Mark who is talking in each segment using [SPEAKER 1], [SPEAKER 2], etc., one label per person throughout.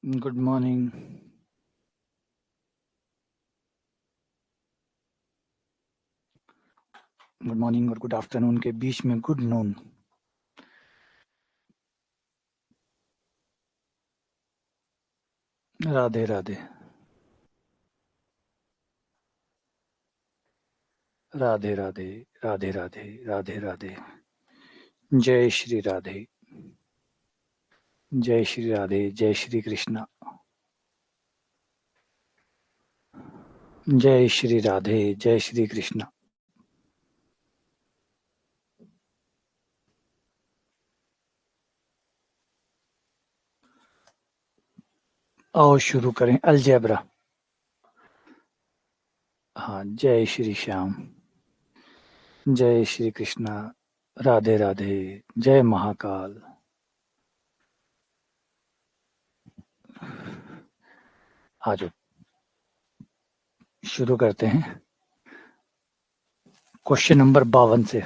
[SPEAKER 1] Good morning. Good morning और good afternoon के बीच में गुड नून। राधे राधे। राधे राधे। राधे राधे। राधे राधे। जय श्री राधे। जय श्री राधे। जय श्री कृष्णा। जय श्री राधे। जय श्री कृष्णा। आओ शुरू करें अलजेब्रा। हाँ, जय श्री श्याम। जय श्री कृष्णा। राधे राधे। जय महाकाल। आ जाओ, शुरू करते हैं क्वेश्चन नंबर 52 से।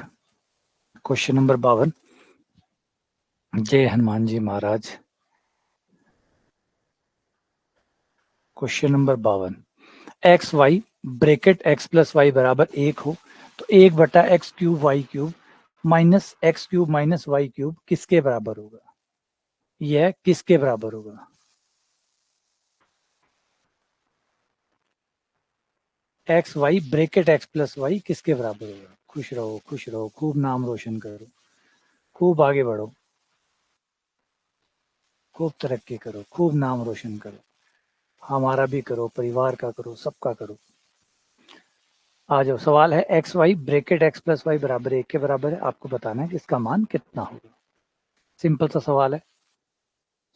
[SPEAKER 1] Question number 52। जय हनुमान जी महाराज। Question number 52। X Y bracket X plus Y बराबर 1 हो तो 1/x³ Y cube minus X cube minus Y cube किसके बराबर होगा? यह किसके बराबर होगा? X Y bracket X plus Y किसके बराबर होगा? खुश रहो, खूब नाम रोशन करो, खूब आगे बढ़ो, खूब तरक्की करो, खूब नाम रोशन करो। हमारा भी करो, परिवार का करो, सबका करो। आ जाओ, सवाल है X Y bracket X plus Y बराबर 1 के बराबर है। आपको बताना है कि इसका मान कितना होगा। सिंपल सा सवाल है।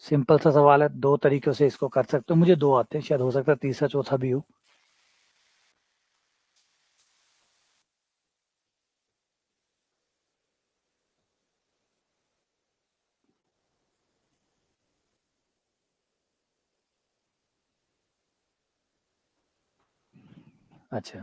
[SPEAKER 1] सिंपल सा सवाल है, दो तरीकों से इसको कर सकते हो। मुझे दो आते हैं, शायद हो सकता है तीसरा चौथा भी हो। अच्छा,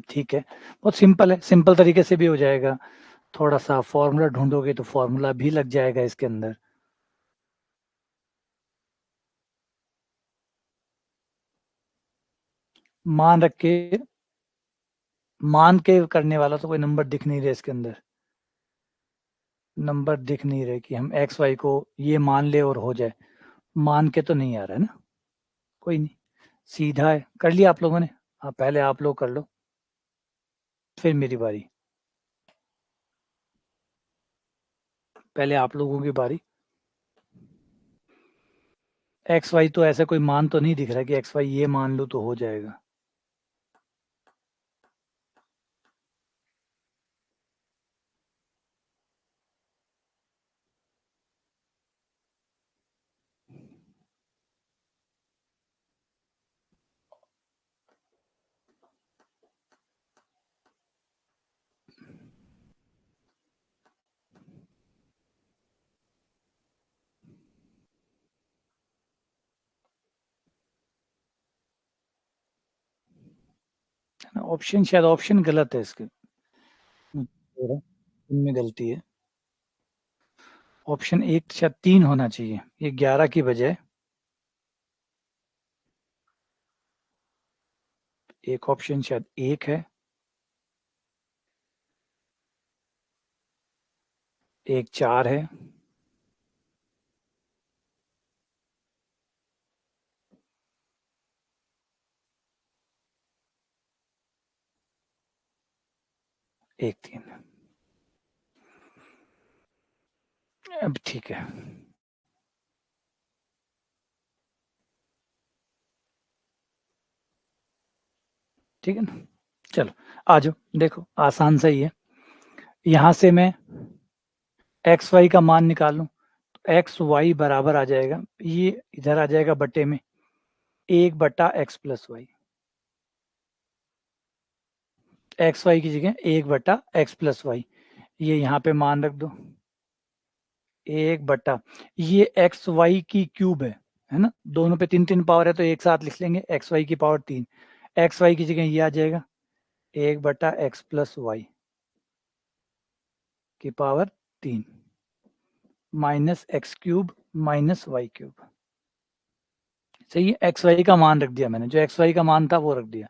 [SPEAKER 1] ठीक है। बहुत सिंपल है, सिंपल तरीके से भी हो जाएगा। थोड़ा सा फॉर्मूला ढूंढोगे तो फॉर्मूला भी लग जाएगा इसके अंदर। मान रख के, मान के करने वाला तो कोई नंबर दिख नहीं रहे इसके अंदर। नंबर दिख नहीं रहे कि हम एक्स वाई को ये मान ले और हो जाए। मान के तो नहीं आ रहा है ना। कोई नहीं, सीधा है। कर लिया आप लोगों ने? पहले आप लोग कर लो, फिर मेरी बारी। पहले आप लोगों की बारी। एक्स वाई तो ऐसा कोई मान तो नहीं दिख रहा कि एक्स वाई ये मान लो तो हो जाएगा। ऑप्शन, शायद ऑप्शन गलत है इसके। इनमें गलती है। ऑप्शन एक शायद 3 होना चाहिए, ये 11 की बजाय। एक ऑप्शन शायद एक है, एक 4 है। एक 3 है। अब ठीक है। ठीक है ना, चलो आ जाओ। देखो आसान सा ही है। यहां से मैं एक्स वाई का मान निकाल लूं तो एक्स वाई बराबर आ जाएगा, ये इधर आ जाएगा बटे में 1/x+y। एक्स वाई की जगह 1/x+y, ये यहाँ पे मान रख दो। 1 बटा, ये एक्स वाई की क्यूब है ना। दोनों पे 3 3 पावर है तो एक साथ लिख लेंगे, एक्स वाई की पावर 3। एक्स वाई की जगह ये आ जाएगा 1/x+y की power 3 minus x³ minus y³। सही है, एक्स वाई का मान रख दिया मैंने, जो एक्स वाई का मान था वो रख दिया।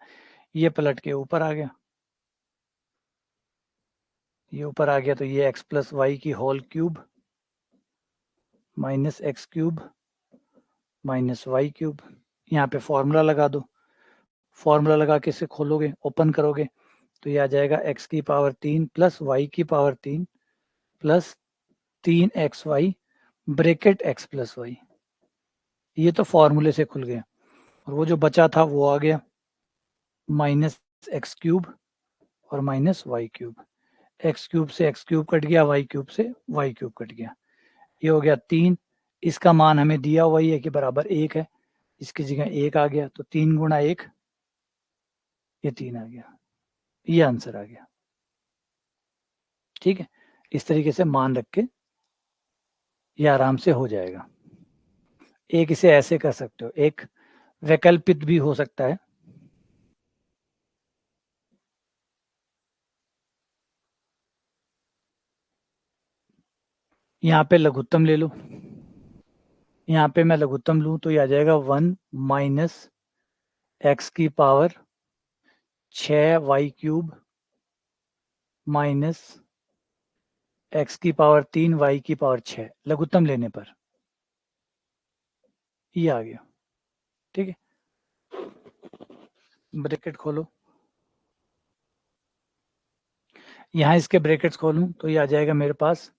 [SPEAKER 1] ये पलट के ऊपर आ गया, ये ऊपर आ गया, तो ये x+y की whole cube minus x³ minus y³। यहाँ पे फॉर्मूला लगा दो, फॉर्मूला लगा के इसे खोलोगे, ओपन करोगे, तो ये आ जाएगा x की पावर 3 प्लस y की power 3 plus 3xy bracket x+y। ये तो फॉर्मूले से खुल गया, और वो जो बचा था वो आ गया माइनस x³ और माइनस y³। x³ से x³ कट गया, y³ से y³ कट गया, ये हो गया 3। इसका मान हमें दिया हुआ ही है कि बराबर 1 है, इसकी जगह 1 आ गया, तो 3 गुणा 1 ये 3 आ गया, ये आंसर आ गया। ठीक है, इस तरीके से मान रख के ये आराम से हो जाएगा। एक इसे ऐसे कर सकते हो, एक वैकल्पिक भी हो सकता है। यहाँ पे लघुत्तम ले लो, यहाँ पे मैं लघुत्तम लूँ तो ये आ जाएगा 1 माइनस एक्स की पावर 6y³ माइनस एक्स की पावर 3 y की पावर 6 लघुत्तम लेने पर ये आ गया। ठीक है, ब्रैकेट खोलो, यहाँ इसके ब्रैकेट्स खोलूं तो ये आ जाएगा मेरे पास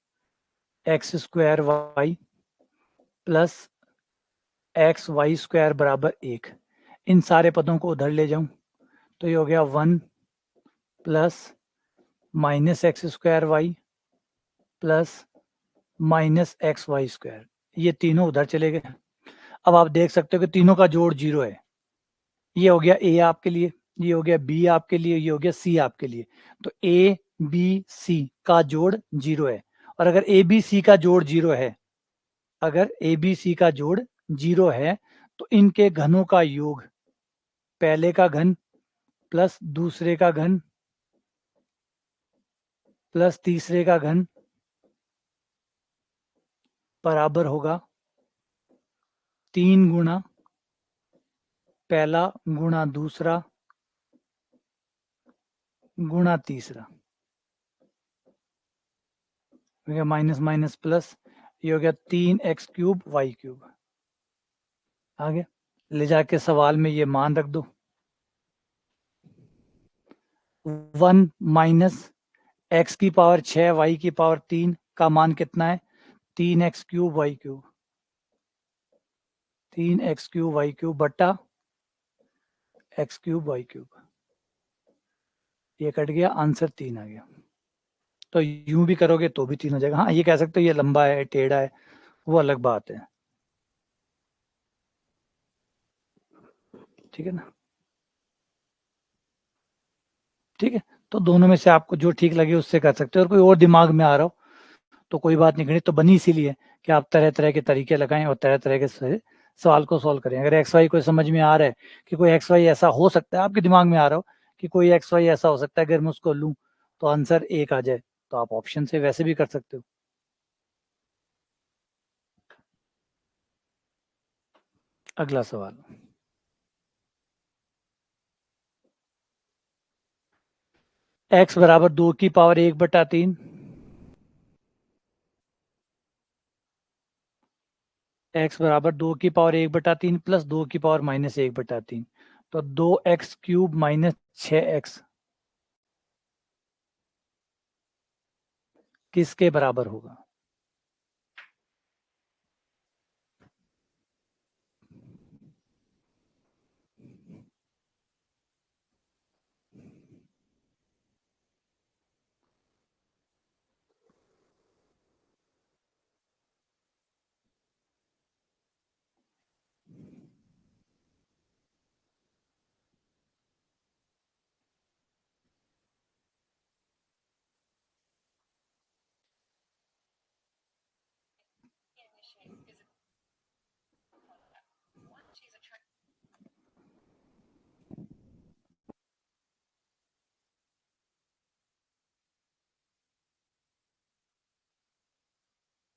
[SPEAKER 1] x² y प्लस xy² बराबर 1। इन सारे पदों को उधर ले जाऊं तो ये हो गया 1 plus minus x² y plus minus xy²। ये तीनों उधर चले गए। अब आप देख सकते हो कि तीनों का जोड़ 0 है। ये हो गया a आपके लिए, ये हो गया b आपके लिए, ये हो गया c आपके लिए। तो a b c का जोड़ 0 है, और अगर a b c का जोड़ 0 है, अगर a b c का जोड़ 0 है, तो इनके घनों का योग, पहले का घन प्लस दूसरे का घन प्लस तीसरे का घन बराबर होगा 3 गुणा पहला गुणा दूसरा गुणा तीसरा। हो गया माइनस माइनस प्लस, ये हो गया 3x³ y³। आगे ले जाके सवाल में ये मान रख दो, 1 माइनस एक्स की पावर 6 y की पावर 3 का मान कितना है, 3x³ y³, 3x³ y³ बट्टा x³ y³। ये कट गया, आंसर 3 आ गया। तो यूं भी करोगे तो भी 3 हो जाएगा। हाँ, ये कह सकते हो ये लंबा है टेढ़ा है, वो अलग बात है। ठीक है ना, ठीक है। तो दोनों में से आपको जो ठीक लगे उससे कर सकते हो, और कोई और दिमाग में आ रहा हो तो कोई बात नहीं, गणित तो बनी इसीलिए कि आप तरह तरह के तरीके लगाएं और तरह तरह के सवाल को सॉल्व करें। अगर एक्स वाई कोई समझ में आ रहा है कि कोई एक्स वाई ऐसा हो सकता है, आपके दिमाग में आ रहा हो कि कोई एक्स वाई ऐसा हो सकता है, अगर मैं उसको लूँ तो आंसर 1 आ जाए, तो आप ऑप्शन से वैसे भी कर सकते हो। अगला सवाल, x बराबर 2 की पावर 1/3, x बराबर 2 की पावर 1/3 प्लस 2 की पावर माइनस 1/3, तो 2x³ माइनस 6x किसके बराबर होगा।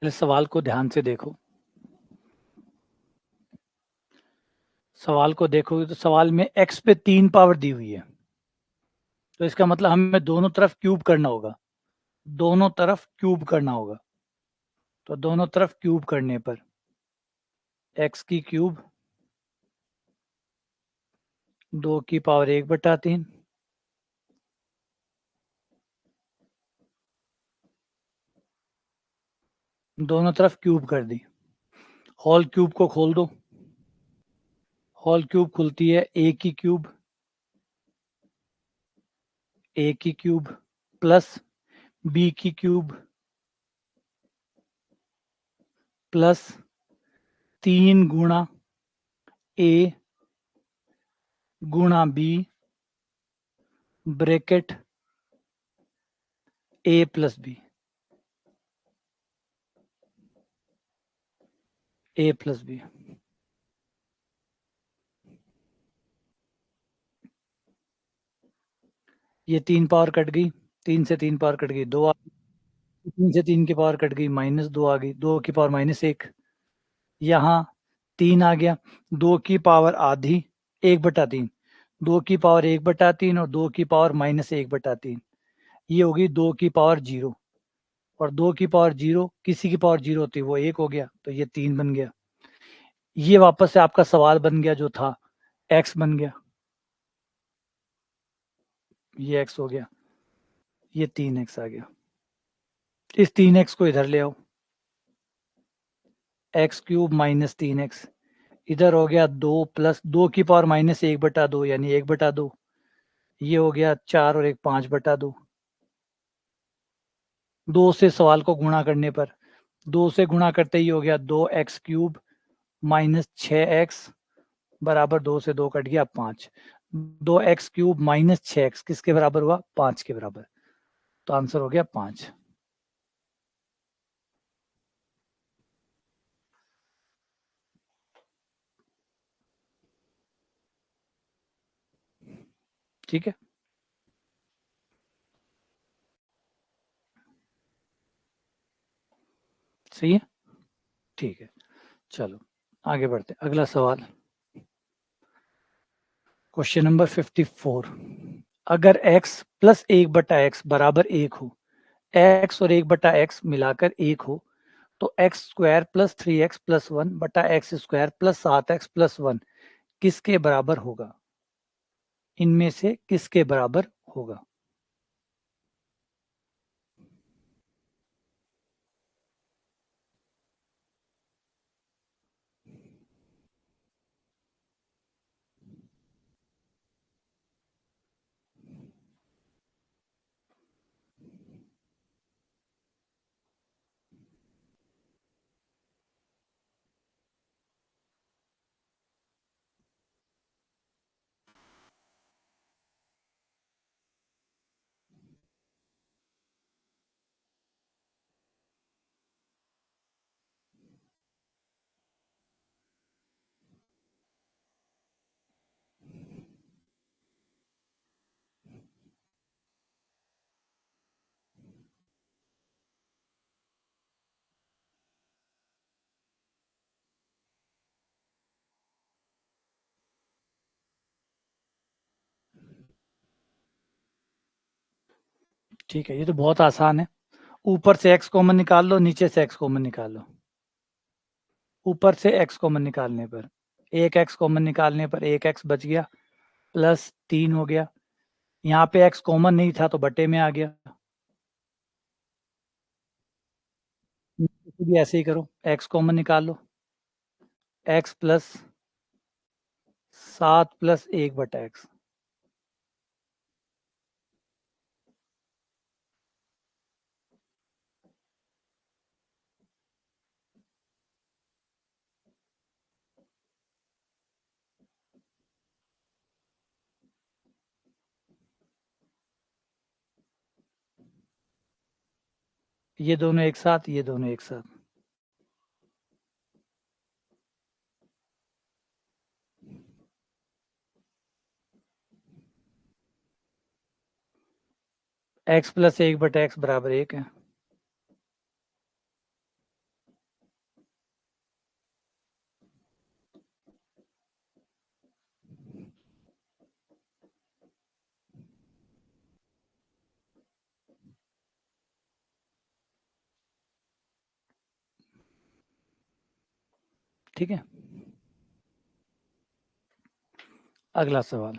[SPEAKER 1] पहले सवाल को ध्यान से देखो। सवाल को देखोगे तो सवाल में x पे 3 पावर दी हुई है, तो इसका मतलब हमें दोनों तरफ क्यूब करना होगा। दोनों तरफ क्यूब करना होगा, तो दोनों तरफ क्यूब करने पर x की क्यूब 2 की पावर 1/3, दोनों तरफ क्यूब कर दी। होल क्यूब को खोल दो। होल क्यूब खुलती है a की क्यूब, a की क्यूब प्लस b की क्यूब प्लस 3 गुणा a गुणा b bracket a plus b, a plus b। ये 3 पावर कट गई, 3 से 3 पावर कट गई, 2 आ गई, 3 से 3 की पावर कट गई, -2 आ गई, 2 की पावर -1। यहाँ 3 आ गया, 2 की पावर आधी 1/3, 2 की पावर 1/3 और 2 की पावर -1/3, ये होगी 2 की पावर 0। और 2 की पावर 0 किसी की पावर 0 होती है, वो 1 हो गया, तो ये 3 बन गया। ये वापस से आपका सवाल बन गया जो था, x बन गया, ये x हो गया, ये 3x आ गया। इस 3x को इधर ले आओ, x³ माइनस 3x, इधर हो गया 2 प्लस 2 की पावर -1/2 यानी 1/2, ये हो गया 4 और 1 5/2। 2 से सवाल को गुणा करने पर, 2 से गुणा करते ही हो गया 2x³ माइनस 6x बराबर 2 से 2 कट गया 5। 2x³ माइनस 6x किसके बराबर हुआ? 5 के बराबर, तो आंसर हो गया 5। ठीक है, सही है, ठीक है। चलो आगे बढ़ते, अगला सवाल, क्वेश्चन नंबर 54। अगर x प्लस 1/x बराबर 1 हो, x और 1/x मिलाकर 1 हो, तो x² plus 3x plus 1/x² plus 7x plus 1 किसके बराबर होगा? इनमें से किसके बराबर होगा? ठीक है, ये तो बहुत आसान है। ऊपर से x कॉमन निकाल लो, नीचे से x कॉमन निकाल लो। ऊपर से x कॉमन निकालने पर, एक x कॉमन निकालने पर एक x बच गया, प्लस 3 हो गया। यहाँ पे x कॉमन नहीं था तो बटे में आ गया। भी ऐसे ही करो, x कॉमन निकाल लो, x प्लस 7 प्लस 1/x। ये दोनों एक साथ, ये दोनों एक साथ, x प्लस 1/x बराबर 1 है। ठीक है, अगला सवाल।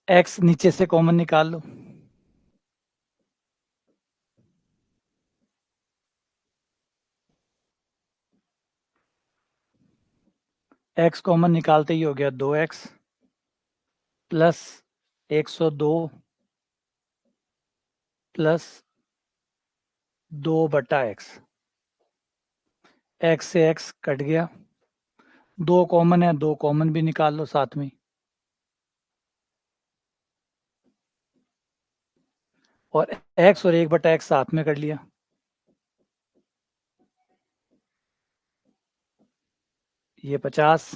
[SPEAKER 1] x नीचे से कॉमन निकाल लो। x कॉमन निकालते ही हो गया 2x plus 102 plus 2/x। x से x कट गया, 2 कॉमन है, 2 कॉमन भी निकाल लो साथ में, और x और 1/x साथ में कर लिया। ये 50,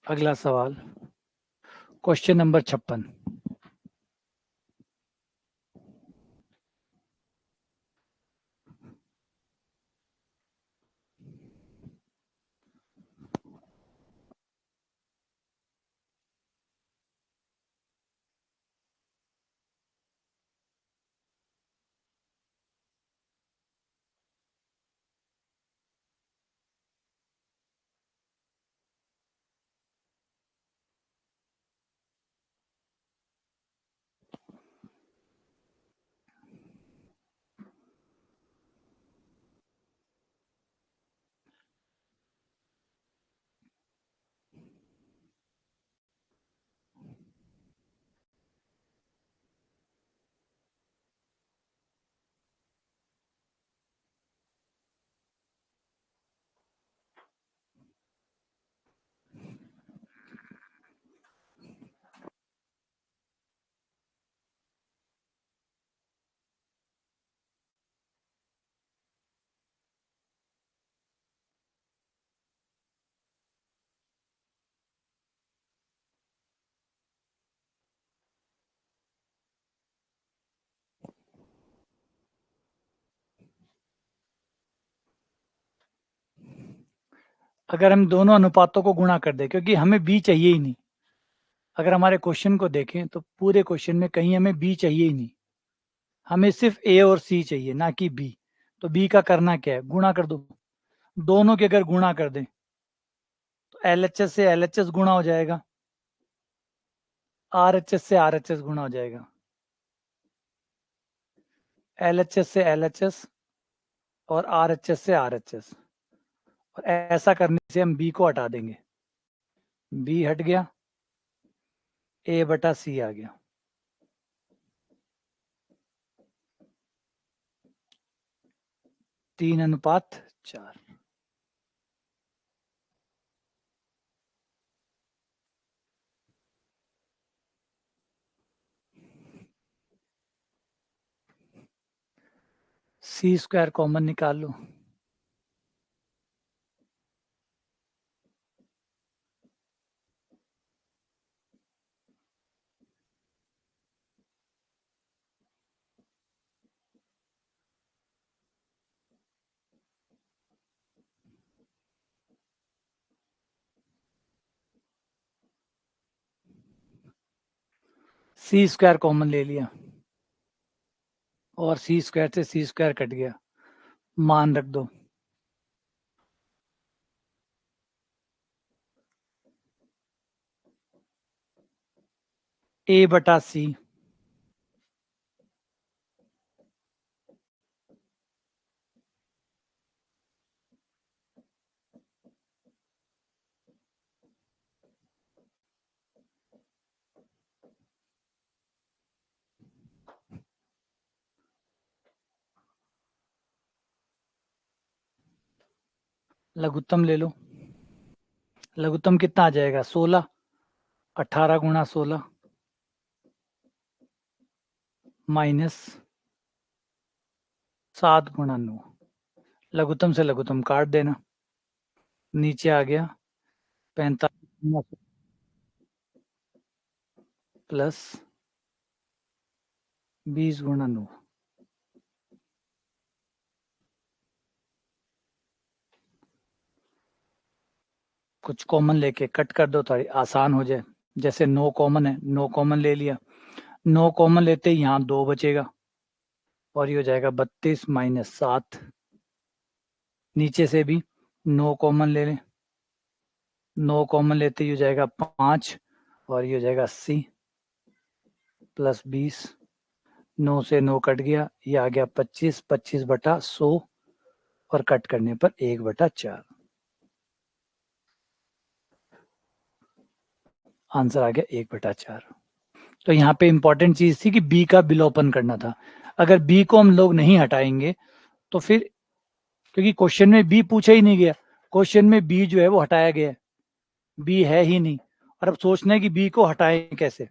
[SPEAKER 1] अगला सवाल, क्वेश्चन नंबर 56। अगर हम दोनों अनुपातों को गुणा कर दें, क्योंकि हमें b चाहिए ही नहीं, अगर हमारे क्वेश्चन को देखें तो पूरे क्वेश्चन में कहीं हमें b चाहिए ही नहीं, हमें सिर्फ a और c चाहिए, ना कि b। तो b का करना क्या है, गुणा कर दो। दोनों के अगर गुणा कर दें तो LHS से LHS गुणा हो जाएगा, RHS से RHS गुणा हो जाएगा, LHS से LHS और RHS से RHS। और ऐसा करने से हम b को हटा देंगे, b हट गया, a/c आ गया। 3:4। सी स्क्वायर कॉमन निकाल लो। सी स्क्वायर कॉमन ले लिया और सी स्क्वायर से सी स्क्वायर कट गया, मान रख दो। ए बटा सी, लघुत्तम ले लो। लघुत्तम कितना आ जाएगा, 16, 18 गुणा 16 माइनस 7 गुणा 9। लघुत्तम से लघुत्तम काट देना, नीचे आ गया 45 प्लस 20 गुणा 9। कुछ कॉमन लेके कट कर दो, थोड़ी आसान हो जाए। जैसे 9 कॉमन है, 9 कॉमन ले लिया, 9 कॉमन लेते ही यहाँ 2 बचेगा और ये हो जाएगा 32 माइनस 7। नीचे से भी 9 कॉमन ले लें, 9 कॉमन लेते ही हो जाएगा 5 और ये हो जाएगा 80 प्लस 20। 9 से 9 कट गया, ये आ गया 25, 25 बटा 100 और कट करने पर 1 बटा 4। आंसर आ गया 1 बटा 4। तो यहाँ पे इंपॉर्टेंट चीज थी कि बी का विलोपन करना था। अगर बी को हम लोग नहीं हटाएंगे तो फिर, क्योंकि क्वेश्चन में बी पूछा ही नहीं गया, क्वेश्चन में बी जो है वो हटाया गया है, बी है ही नहीं। और अब सोचना है कि बी को हटाएं कैसे।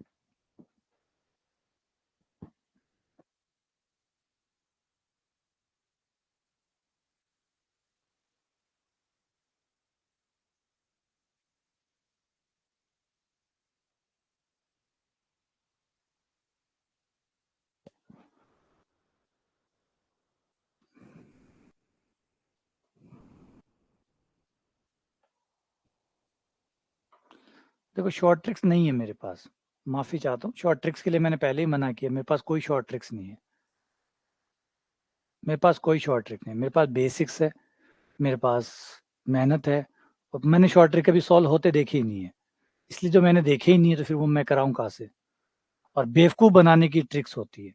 [SPEAKER 1] देखो शॉर्ट ट्रिक्स नहीं है मेरे पास, माफी चाहता हूँ, शॉर्ट ट्रिक्स के लिए मैंने पहले ही मना किया, मेरे पास कोई शॉर्ट ट्रिक्स नहीं है, मेरे पास कोई शॉर्ट ट्रिक नहीं, मेरे पास बेसिक्स है, मेरे पास मेहनत है। और मैंने शॉर्ट ट्रिक कभी सॉल्व होते देखे ही नहीं है, इसलिए जो मैंने देखे ही नहीं है तो फिर वो मैं कराऊं कहाँ से। और बेवकूफ़ बनाने की ट्रिक्स होती है,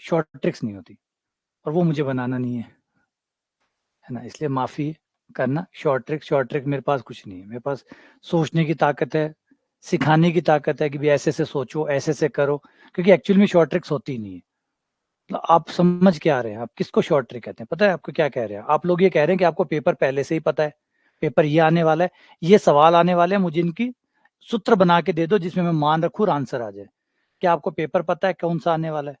[SPEAKER 1] शॉर्ट ट्रिक्स नहीं होती, और वो मुझे बनाना नहीं है ना, इसलिए माफ़ी करना। शॉर्ट ट्रिक मेरे पास कुछ नहीं है, मेरे पास सोचने की ताकत है, सिखाने की ताकत है कि भी ऐसे से सोचो, ऐसे से करो, क्योंकि एक्चुअल में शॉर्ट ट्रिक्स होती ही नहीं है। तो आप समझ क्या रहे हैं, आप किसको शॉर्ट ट्रिक कहते हैं, पता है आपको क्या कह रहे हैं? आप लोग ये कह रहे हैं कि आपको पेपर पहले से ही पता है, पेपर ये आने वाला है, ये सवाल आने वाले हैं, मुझे इनकी सूत्र बना के दे दो जिसमें मैं मान रखूँ और आंसर आ जाए। क्या आपको पेपर पता है कौन सा आने वाला है?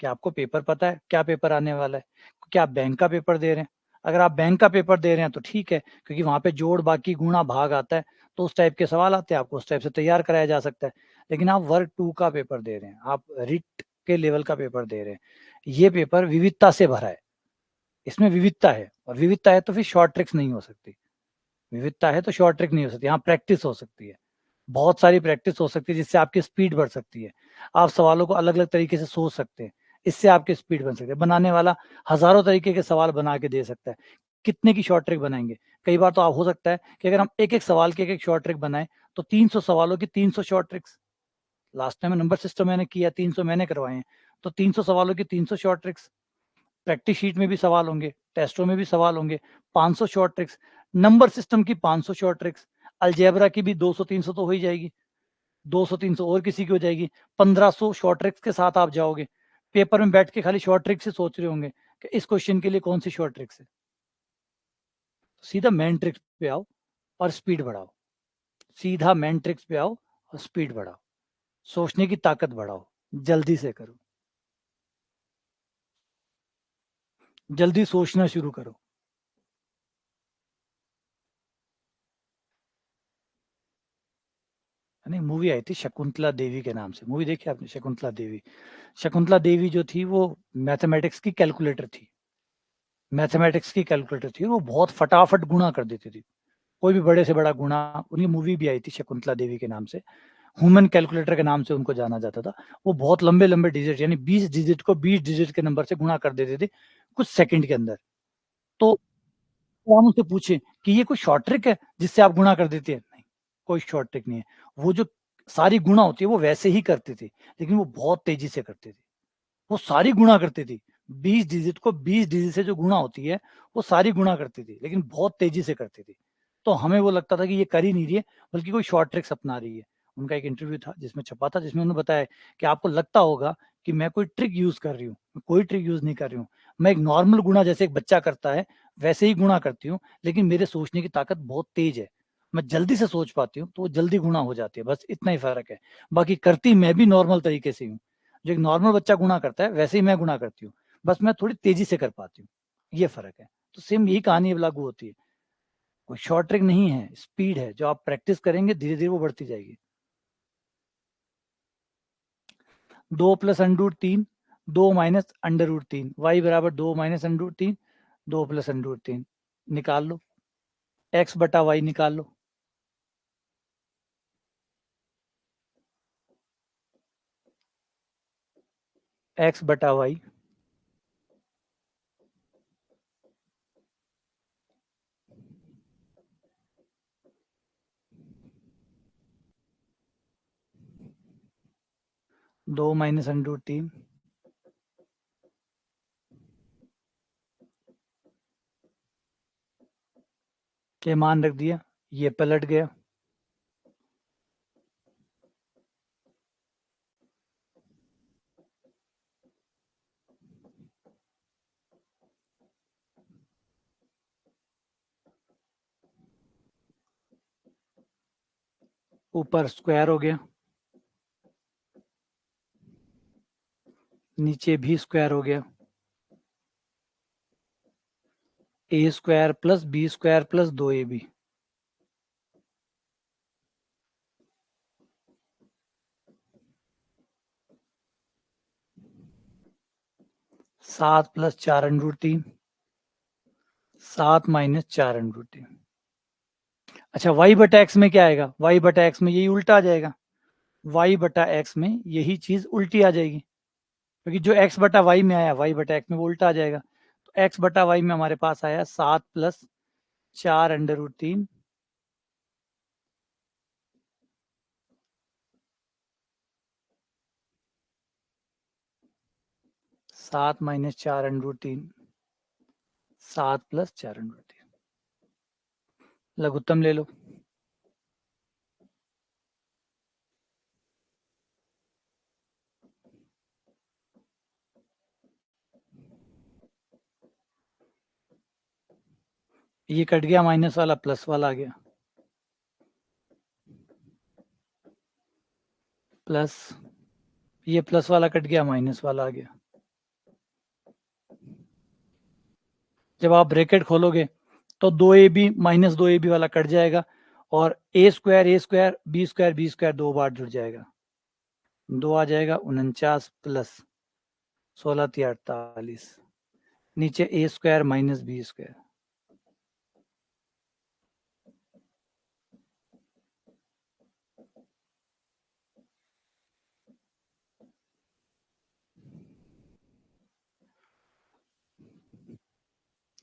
[SPEAKER 1] क्या आपको पेपर पता है क्या पेपर आने वाला है? क्या आप बैंक का पेपर दे रहे हैं? अगर आप बैंक का पेपर दे रहे हैं तो ठीक है, क्योंकि वहां पे जोड़ बाकी गुणा भाग आता है, तो उस टाइप के सवाल आते हैं, आपको उस टाइप से तैयार कराया जा सकता है। लेकिन आप वर्ग 2 का पेपर दे रहे हैं, आप रिट के लेवल का पेपर दे रहे हैं, ये पेपर विविधता से भरा है, इसमें विविधता है, और विविधता है तो फिर शॉर्ट ट्रिक्स नहीं हो सकती। विविधता है तो शॉर्ट ट्रिक नहीं हो सकती, यहाँ प्रैक्टिस हो सकती है, बहुत सारी प्रैक्टिस हो सकती है, जिससे आपकी स्पीड बढ़ सकती है। आप सवालों को अलग अलग तरीके से सोच सकते हैं, इससे आपकी स्पीड बन सकती है। बनाने वाला हजारों तरीके के सवाल बना के दे सकता है, कितने की शॉर्ट ट्रिक बनाएंगे? कई बार तो आप हो सकता है कि अगर हम एक एक सवाल के एक शॉर्ट ट्रिक बनाए तो 300 सवालों की 300 short tricks. Last time number system मैंने किया, 300 मैंने करवाए हैं, तो 300 सवालों की 300 शॉर्ट ट्रिक्स। प्रैक्टिस शीट में भी सवाल होंगे, टेस्टों में भी सवाल होंगे, 500 शॉर्ट ट्रिक्स। नंबर सिस्टम की 500 शॉर्ट ट्रिक्स, अलजेब्रा की भी 200-300 तो हो ही जाएगी, 200-300 और किसी की हो जाएगी, 1500 शॉर्ट ट्रिक्स के साथ आप जाओगे। पेपर में बैठ के खाली शॉर्ट ट्रिक्स से सोच रहे होंगे कि इस क्वेश्चन के लिए कौन सी शॉर्ट ट्रिक्स है। सीधा मेन ट्रिक्स पे आओ और स्पीड बढ़ाओ, सीधा मेन ट्रिक्स पे आओ और स्पीड बढ़ाओ, सोचने की ताकत बढ़ाओ, जल्दी से करो। जल्दी सोचना शुरू करो। नहीं, मूवी आई थी शकुंतला देवी के नाम से, मूवी देखी आपने शकुंतला देवी? शकुंतला देवी जो थी वो मैथमेटिक्स की कैलकुलेटर थी, मैथमेटिक्स की कैलकुलेटर थी, वो बहुत फटाफट गुणा कर देती थी, कोई भी बड़े से बड़ा गुणा। उनकी मूवी भी आई थी शकुंतला देवी के नाम से, ह्यूमन कैलकुलेटर के नाम से उनको जाना जाता था। वो बहुत लंबे लंबे डिजिट, यानी 20 डिजिट को 20 डिजिट के नंबर से गुणा कर देते थे कुछ सेकंड के अंदर। तो हम उनसे पूछे कि ये कोई शॉर्ट ट्रिक है जिससे आप गुणा कर देती है? नहीं, कोई शॉर्ट ट्रिक नहीं है। वो जो सारी गुणा होती है वो वैसे ही करती थी, लेकिन वो बहुत तेजी से करती थी। वो सारी गुणा करती थी, 20 डिजिट को 20 डिजिट से जो गुणा होती है वो सारी गुणा करती थी, लेकिन बहुत तेजी से करती थी। तो हमें वो लगता था कि ये कर ही नहीं रही है, बल्कि कोई शॉर्ट ट्रिक्स अपना रही है। उनका एक इंटरव्यू था जिसमें छपा था, जिसमें उन्होंने बताया कि आपको लगता होगा कि मैं कोई ट्रिक यूज कर रही हूँ, कोई ट्रिक यूज नहीं कर रही हूँ। मैं एक नॉर्मल गुणा जैसे एक बच्चा करता है वैसे ही गुणा करती हूँ, लेकिन मेरे सोचने की ताकत बहुत तेज है, मैं जल्दी से सोच पाती हूँ, तो वो जल्दी गुणा हो जाती है, बस इतना ही फर्क है। बाकी करती मैं भी नॉर्मल तरीके से हूँ, जो एक नॉर्मल बच्चा गुणा करता है वैसे ही मैं गुणा करती हूँ, बस मैं थोड़ी तेजी से कर पाती हूँ, ये फर्क है। तो सेम यही कहानी अब लागू होती है, कोई शॉर्ट ट्रिक नहीं है, स्पीड है, जो आप प्रैक्टिस करेंगे धीरे धीरे वो बढ़ती जाएगी। 2 + √3, 2 - √3, y बराबर 2 - √3, 2 + √3, निकाल लो, x बटा वाई निकाल लो। x बटा वाई, दो -√3, के मान रख दिया, ये पलट गया, ऊपर स्क्वायर हो गया, नीचे भी स्क्वायर हो गया, a² + b² + 2ab, 7 + 4√3, 7 - 4√3। अच्छा, y बटा x में क्या आएगा? y बटा x में यही उल्टा आ जाएगा, y बटा x में यही चीज उल्टी आ जाएगी, क्योंकि जो x बटा y में आया y बटा x में वो उल्टा आ जाएगा। तो x बटा y में हमारे पास आया 7 + 4√3, 7 - 4√3, 7 + 4√3, लघुत्तम ले लो। ये कट गया, माइनस वाला प्लस वाला आ गया, प्लस, ये प्लस वाला कट गया, माइनस वाला आ गया। जब आप ब्रैकेट खोलोगे तो 2ab - 2ab वाला कट जाएगा, और a² b² दो बार जुड़ जाएगा, 2 आ जाएगा, 49 + 16 × 48, नीचे a² - b²,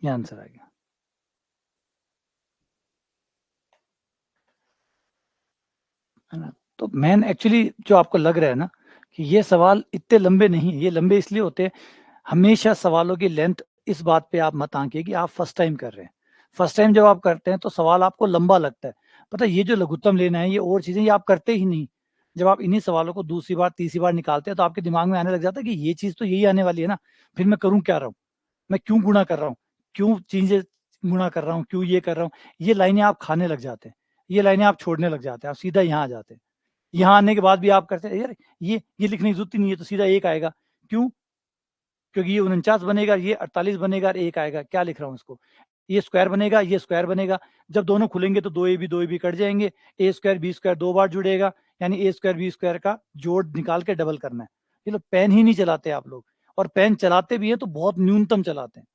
[SPEAKER 1] ये आंसर आ गया, है ना? तो मैन एक्चुअली जो आपको लग रहा है ना कि ये सवाल इतने लंबे नहीं, ये लंबे इसलिए होते हैं, हमेशा सवालों की लेंथ, इस बात पे आप मत आंकिए कि आप फर्स्ट टाइम कर रहे हैं। फर्स्ट टाइम जब आप करते हैं तो सवाल आपको लंबा लगता है, पता है, ये जो लघुत्तम लेना है, ये और चीजें ये आप करते ही नहीं। जब आप इन्हीं सवालों को दूसरी बार तीसरी बार निकालते हैं तो आपके दिमाग में आने लग जाता है कि ये चीज तो यही आने वाली है ना, फिर मैं करूं क्या रहा हूँ, मैं क्यों गुणा कर रहा हूँ, क्यों चीजें गुणा कर रहा हूँ, क्यों ये कर रहा हूँ। ये लाइनें आप खाने लग जाते हैं, ये लाइनें आप छोड़ने लग जाते हैं, आप सीधा यहाँ आ जाते हैं। यहाँ आने के बाद भी आप करते हैं, यार ये लिखने की जरूरत ही नहीं है, तो सीधा एक आएगा, क्यों? क्योंकि ये 49 बनेगा, ये 48 बनेगा, एक आएगा, क्या लिख रहा हूँ इसको, ये स्क्वायर बनेगा, ये स्क्वायर बनेगा। जब दोनों खुलेंगे तो दो ए बी कट जाएंगे, ए स्क्वायर बी स्क्वायर 2 बार जुड़ेगा, यानी ए स्क्वायर बी स्क्वायर का जोड़ निकाल के डबल करना है। ये लोग पेन ही नहीं चलाते आप लोग, और पेन चलाते भी हैं तो बहुत न्यूनतम चलाते हैं,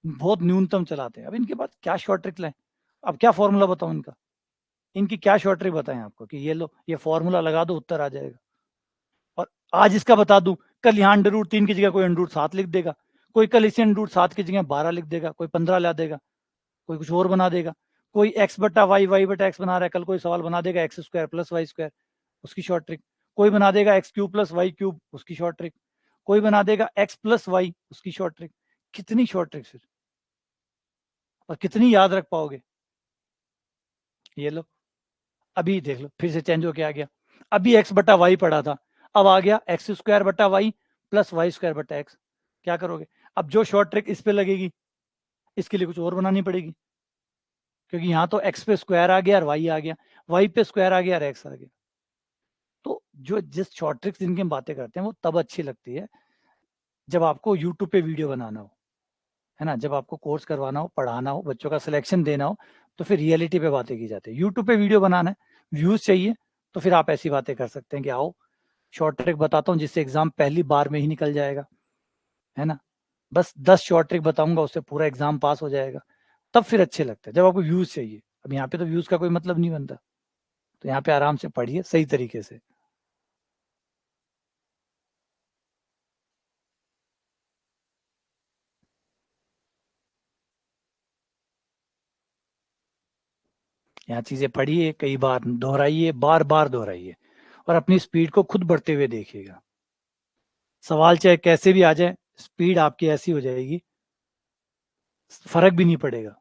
[SPEAKER 1] बहुत न्यूनतम चलाते हैं। अब इनके पास क्या शॉर्ट ट्रिक लाए, अब क्या फॉर्मूला बताऊं इनका, इनकी क्या शॉर्ट ट्रिक बताएं आपको कि ये लो ये फॉर्मूला लगा दो उत्तर आ जाएगा। और आज इसका बता दूं, कल यहाँ अंडर रूट 3 की जगह कोई अंडर रूट 7 लिख देगा, कोई कल इसे अंडर रूट 7 की जगह 12 लिख देगा, कोई 15 ला देगा, कोई कुछ और बना देगा, कोई एक्स बटा वाई वाई बटा एक्स बना रहा है, कल कोई सवाल बना देगा x square plus y square, उसकी शॉर्ट ट्रिक, कोई बना देगा x cube plus y cube, उसकी शॉर्ट ट्रिक, कोई बना देगा एक्स प्लस वाई, उसकी शॉर्ट ट्रिक। कितनी शॉर्ट ट्रिक फिर, और कितनी याद रख पाओगे। ये लो, अभी देख लो फिर से चेंज होके आ गया, अभी एक्स बटा वाई पढ़ा था, अब आ गया एक्स स्क्वायर बटा वाई प्लस वाई स्क्वायर बटा एक्स। क्या करोगे, अब जो शॉर्ट ट्रिक इस पे लगेगी, इसके लिए कुछ और बनानी पड़ेगी, क्योंकि यहाँ तो एक्स पे स्क्वायर आ गया और वाई आ गया, वाई पे स्क्वायर आ गया और एक्स आ गया। तो जो जिस शॉर्ट ट्रिक्स जिनकी हम बातें करते हैं वो तब अच्छी लगती है जब आपको यूट्यूब पे वीडियो बनाना हो, है ना, जब आपको कोर्स करवाना हो, पढ़ाना हो, बच्चों का सिलेक्शन देना हो, तो फिर रियलिटी पे बातें की जाती है। यूट्यूब पे वीडियो बनाना है, व्यूज चाहिए, तो फिर आप ऐसी बातें कर सकते हैं कि आओ शॉर्ट ट्रिक बताता हूँ जिससे एग्जाम पहली बार में ही निकल जाएगा, है ना, बस 10 शॉर्ट ट्रिक बताऊंगा उससे पूरा एग्जाम पास हो जाएगा। तब फिर अच्छे लगते हैं जब आपको व्यूज चाहिए। अब यहाँ पे तो व्यूज का कोई मतलब नहीं बनता, तो यहाँ पे आराम से पढ़िए सही तरीके से। यहाँ चीजें पढ़िए, कई बार दोहराइए, बार बार दोहराइए, और अपनी स्पीड को खुद बढ़ते हुए देखिएगा। सवाल चाहे कैसे भी आ जाए, स्पीड आपकी ऐसी हो जाएगी, फर्क भी नहीं पड़ेगा।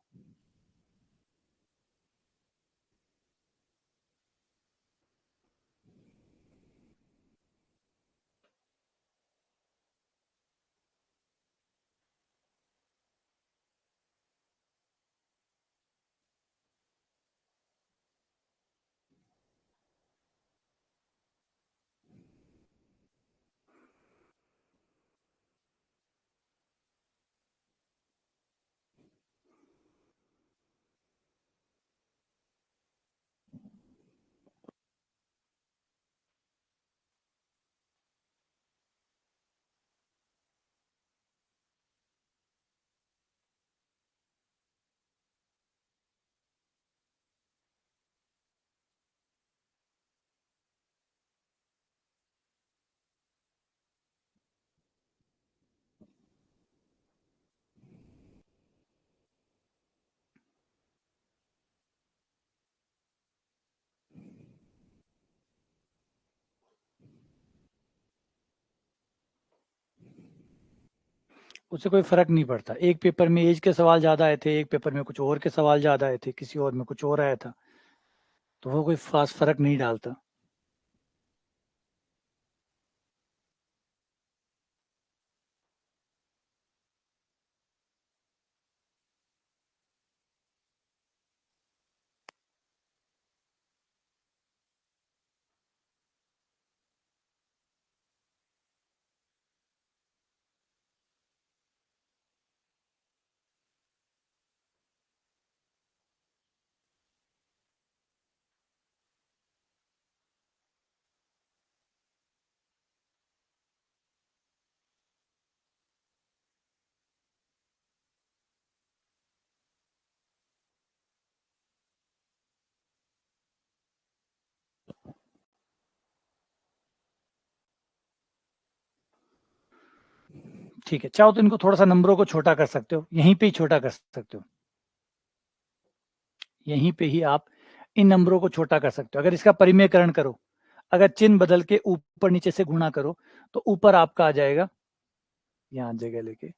[SPEAKER 1] उससे कोई फर्क नहीं पड़ता, एक पेपर में एज के सवाल ज्यादा आए थे, एक पेपर में कुछ और के सवाल ज्यादा आए थे, किसी और में कुछ और आया था, तो वो कोई खास फर्क नहीं डालता। ठीक है, चाहो तो इनको थोड़ा सा नंबरों को छोटा कर सकते हो, यहीं पे ही छोटा कर सकते हो, यहीं पे ही आप इन नंबरों को छोटा कर सकते हो। अगर इसका परिमेयकरण करो, अगर चिन्ह बदल के ऊपर नीचे से गुणा करो, तो ऊपर आपका आ जाएगा, यहाँ जगह लेके,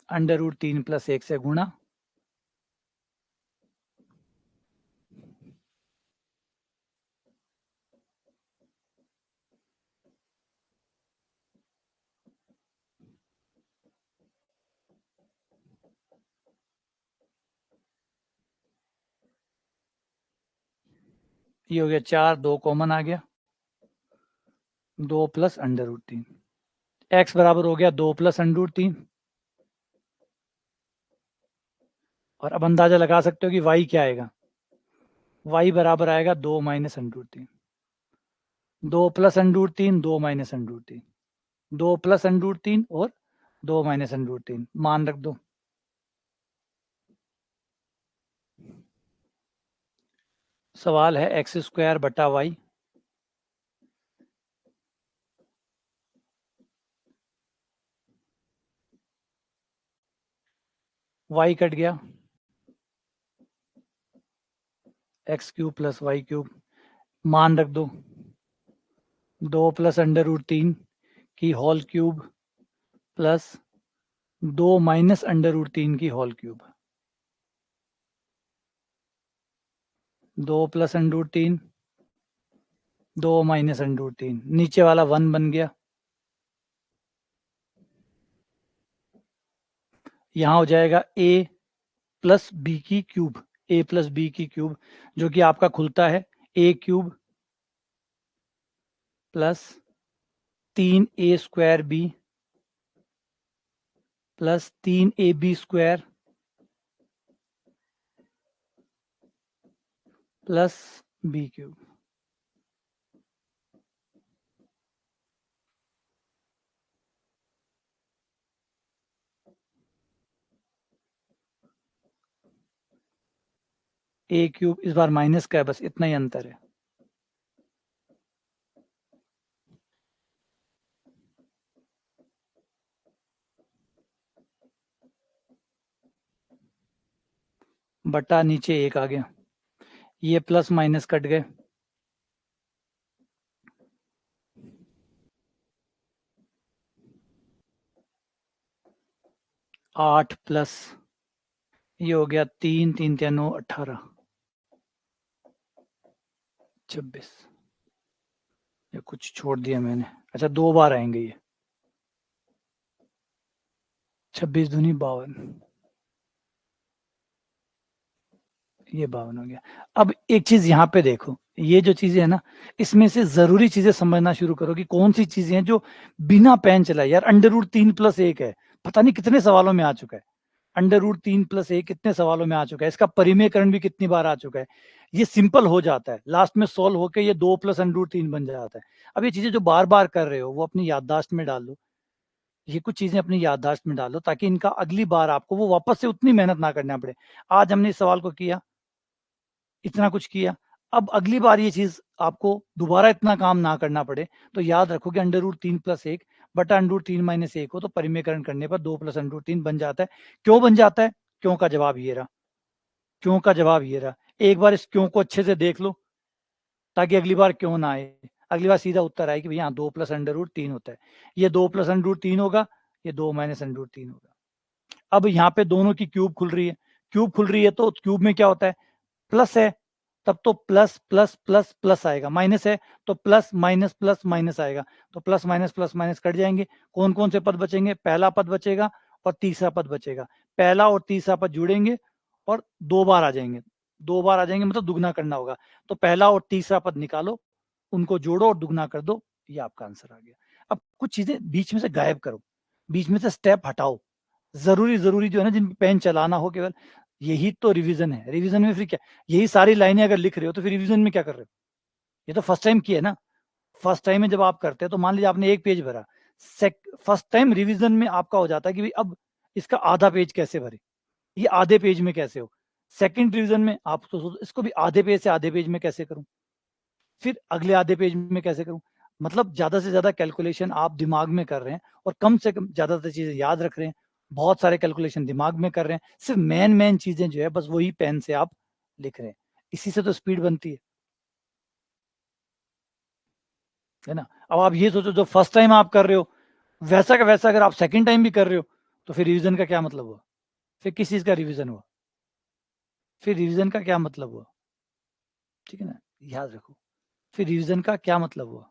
[SPEAKER 1] अंडर रूट 3 + 1 से गुणा, ये हो गया 4, 2 कॉमन आ गया, 2 प्लस अंडर रूट 3। एक्स बराबर हो गया 2 प्लस अंडर रूट 3। और अब अंदाजा लगा सकते हो कि वाई क्या आएगा। वाई बराबर आएगा 2 minus under root 3। 2 plus under root 3, 2 minus under root 3, 2 plus under root 3 और 2 माइनस अंडर रूट 3 मान रख दो। सवाल है एक्स स्क्वायर बटा वाई। वाई कट गया, x cube plus y cube मान रख दो। 2 प्लस अंडर रूट 3 की whole cube plus 2 minus under root 3 की whole cube. 2 plus under root 3, 2 minus under root 3, नीचे वाला 1 बन गया। यहाँ हो जाएगा a प्लस बी की क्यूब, a प्लस बी की क्यूब, जो कि आपका खुलता है a cube plus 3a square b plus 3ab square plus B cube. a cube इस बार माइनस का है, बस इतना ही अंतर है। बटा नीचे 1 आ गया, ये प्लस माइनस कट गए। 8 प्लस ये हो गया 3, 3 3 9 18, 26। ये कुछ छोड़ दिया मैंने, अच्छा 2 बार आएंगे ये। 26 दूनी 52, ये 52 हो गया। अब एक चीज यहाँ पे देखो, ये जो चीजें है ना, इसमें से जरूरी चीजें समझना शुरू करो कि कौन सी चीजें हैं जो बिना पेन चलाए। यार अंडर रूट 3 प्लस 1 है, पता नहीं कितने सवालों में आ चुका है। अंडर रूट 3 प्लस 1 कितने सवालों में आ चुका है, इसका परिमेयकरण भी कितनी बार आ चुका है। ये सिंपल हो जाता है, लास्ट में सोल्व होकर ये 2 प्लस अंडर रूट 3 बन जाता है। अब ये चीजें जो बार बार कर रहे हो वो अपनी याददाश्त में डाल लो। ये कुछ चीजें अपनी याददाश्त में डालो ताकि इनका अगली बार आपको वो वापस से उतनी मेहनत ना करना पड़े। आज हमने इस सवाल को किया, इतना कुछ किया, अब अगली बार ये चीज आपको दोबारा इतना काम ना करना पड़े, तो याद रखो कि अंडर रूट 3 प्लस 1 बटा अंडर रूट 3 माइनस 1 हो तो परिमेयकरण करने पर 2 प्लस अंडर रूट 3 बन जाता है। क्यों बन जाता है, क्यों का जवाब ये रहा। क्यों का जवाब ये रहा, एक बार इस क्यों को अच्छे से देख लो ताकि अगली बार क्यों ना आए। अगली बार सीधा उत्तर आए कि भैया 2 प्लस अंडर रूट 3 होता है। ये 2 प्लस अंडर रूट 3 होगा, ये 2 माइनस अंडर रूट 3 होगा। अब यहाँ पे दोनों की क्यूब खुल रही है, क्यूब खुल रही है तो क्यूब में क्या होता है, प्लस है तब तो प्लस प्लस प्लस प्लस आएगा, माइनस है तो प्लस माइनस आएगा। तो प्लस माइनस कट जाएंगे। कौन कौन से पद बचेंगे, पहला पद बचेगा और तीसरा पद बचेगा। पहला और तीसरा पद जुड़ेंगे और 2 बार आ जाएंगे। 2 बार आ जाएंगे मतलब दुगना करना होगा। तो पहला और तीसरा पद निकालो, उनको जोड़ो और दुगना कर दो, ये आपका आंसर आ गया। अब कुछ चीजें बीच में से गायब करो, बीच में से स्टेप हटाओ। जरूरी जरूरी जो है ना, जिन पेन चलाना हो केवल, यही तो रिवीजन है। रिवीजन में फिर क्या, यही सारी लाइनें अगर लिख रहे हो तो फिर रिवीजन में क्या कर रहे हो। ये तो फर्स्ट टाइम किया है ना। फर्स्ट टाइम में जब आप करते हैं तो मान लीजिए आपने एक पेज भरा, फर्स्ट टाइम रिवीजन में आपका हो जाता है कि भाई अब इसका आधा पेज कैसे भरे, ये आधे पेज में कैसे हो। सेकंड रिवीजन में आप तो इसको भी आधे पेज से आधे पेज में कैसे करूं, फिर अगले आधे पेज में कैसे करूं। मतलब ज्यादा से ज्यादा कैलकुलेशन आप दिमाग में कर रहे हैं और कम से कम ज्यादा चीजें याद रख रहे हैं। बहुत सारे कैलकुलेशन दिमाग में कर रहे हैं, सिर्फ मेन मेन चीजें जो है बस वही पेन से आप लिख रहे हैं। इसी से तो स्पीड बनती है ना। अब आप ये सोचो, जो फर्स्ट टाइम आप कर रहे हो वैसा का वैसा अगर आप सेकंड टाइम भी कर रहे हो तो फिर रिवीजन का क्या मतलब हुआ, फिर किस चीज का रिवीजन हुआ, फिर रिवीजन का क्या मतलब हुआ। ठीक है ना, याद रखो, फिर रिवीजन का क्या मतलब हुआ।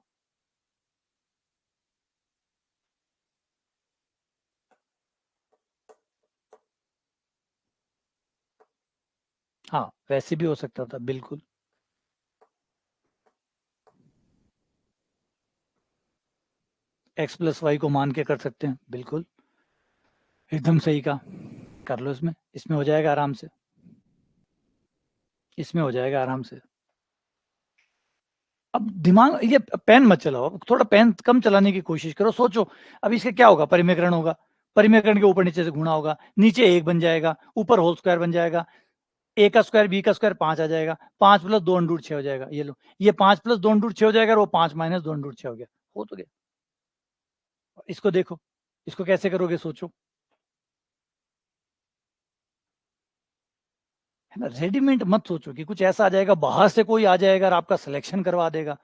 [SPEAKER 1] हाँ वैसे भी हो सकता था बिल्कुल। एक्स प्लस वाई को मान के कर सकते हैं, बिल्कुल एकदम सही कहा, कर लो इसमें, इसमें हो जाएगा आराम से, इसमें हो जाएगा आराम से। अब दिमाग, ये पेन मत चलाओ, अब थोड़ा पेन कम चलाने की कोशिश करो, सोचो अब इसका क्या होगा, परिमेकरण होगा, परिमेकरण के ऊपर नीचे से गुणा होगा, नीचे एक बन जाएगा, ऊपर होल स्क्वायर बन जाएगा, ए का स्क्वायर बी का स्क्वायर 5 आ जाएगा, 5 प्लस 2 √6 हो जाएगा, ये लो, ये 5 प्लस 2 √6 हो जाएगा और वो 5 माइनस 2 √6 हो गया, हो तो गया। इसको देखो, इसको कैसे करोगे सोचो, है ना, रेडीमेड मत सोचो कि कुछ ऐसा आ जाएगा, बाहर से कोई आ जाएगा और आपका सिलेक्शन करवा देगा,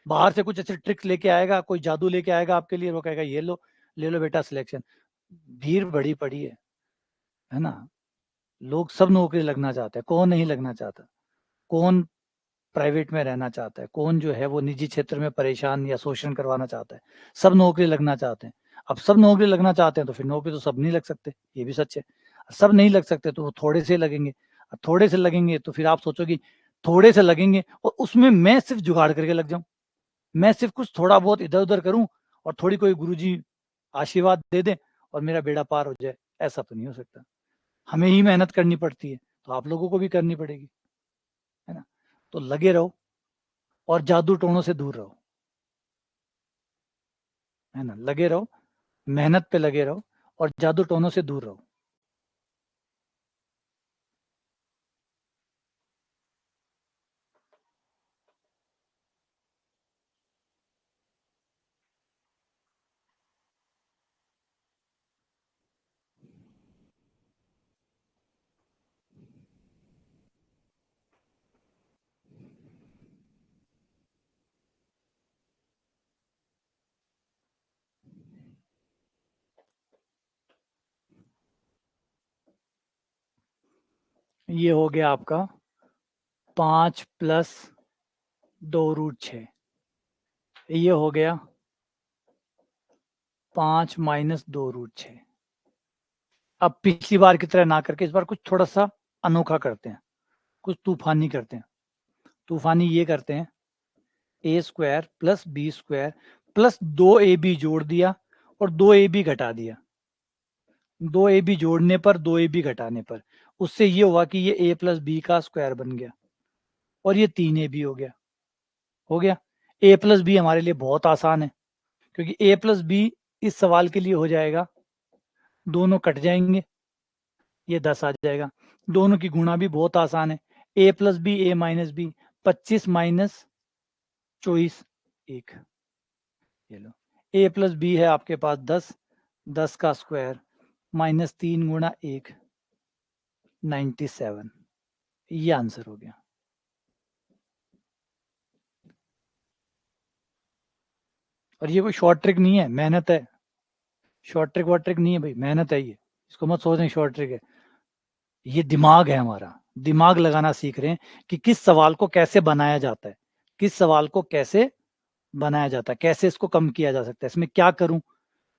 [SPEAKER 1] बाहर से कुछ ऐसे ट्रिक्स लेके आएगा, कोई जादू लेके आएगा आपके लिए, वो कहेगा ये लो, ले लो बेटा सिलेक्शन। भीड़ बड़ी पड़ी है ना, लोग सब नौकरी लगना चाहते हैं, कौन नहीं लगना चाहता, कौन प्राइवेट में रहना चाहता है, कौन जो है वो निजी क्षेत्र में परेशान या शोषण करवाना चाहता है, सब नौकरी लगना चाहते हैं। अब सब नौकरी लगना चाहते हैं तो फिर नौकरी तो सब नहीं लग सकते, ये भी सच है, सब नहीं लग सकते तो वो थोड़े से लगेंगे, थोड़े से लगेंगे तो फिर आप सोचो कि थोड़े से लगेंगे और उसमें मैं सिर्फ जुगाड़ करके लग जाऊं, मैं सिर्फ कुछ थोड़ा बहुत इधर उधर करूं और थोड़ी कोई गुरुजी आशीर्वाद दे दें और मेरा बेड़ा पार हो जाए, ऐसा तो नहीं हो सकता, हमें ही मेहनत करनी पड़ती है, तो आप लोगों को भी करनी पड़ेगी, है ना, तो लगे रहो और जादू टोनों से दूर रहो, है ना, लगे रहो, मेहनत पे लगे रहो और जादू टोनों से दूर रहो। ये हो गया आपका 5 + 2 √6, ये हो गया 5 - 2 √6। अब पिछली बार की तरह ना करके इस बार कुछ थोड़ा सा अनोखा करते हैं, कुछ तूफानी करते हैं, तूफानी ये करते हैं, a² + b² + 2ab जोड़ दिया और 2ab घटा दिया, 2ab जोड़ने पर 2ab घटाने पर उससे ये हुआ कि ये a + b का स्क्वायर बन गया और ये 3ab हो गया, हो गया। a + b हमारे लिए बहुत आसान है, क्योंकि a + b इस सवाल के लिए हो जाएगा, दोनों कट जाएंगे, ये 10 आ जाएगा, दोनों की गुणा भी बहुत आसान है, a + b a - b 25 - 24 1, ये लो, a + b है आपके पास 10, 10 का स्क्वायर -3 × 1 97, ये आंसर हो गया। और ये कोई शॉर्ट ट्रिक नहीं है, मेहनत है, शॉर्ट ट्रिक वॉट ट्रिक नहीं है भाई, मेहनत है ये, इसको मत सोचें शॉर्ट ट्रिक है, ये दिमाग है हमारा, दिमाग लगाना सीख रहे हैं कि किस सवाल को कैसे बनाया जाता है, किस सवाल को कैसे बनाया जाता है, कैसे इसको कम किया जा सकता है, इसमें क्या करूं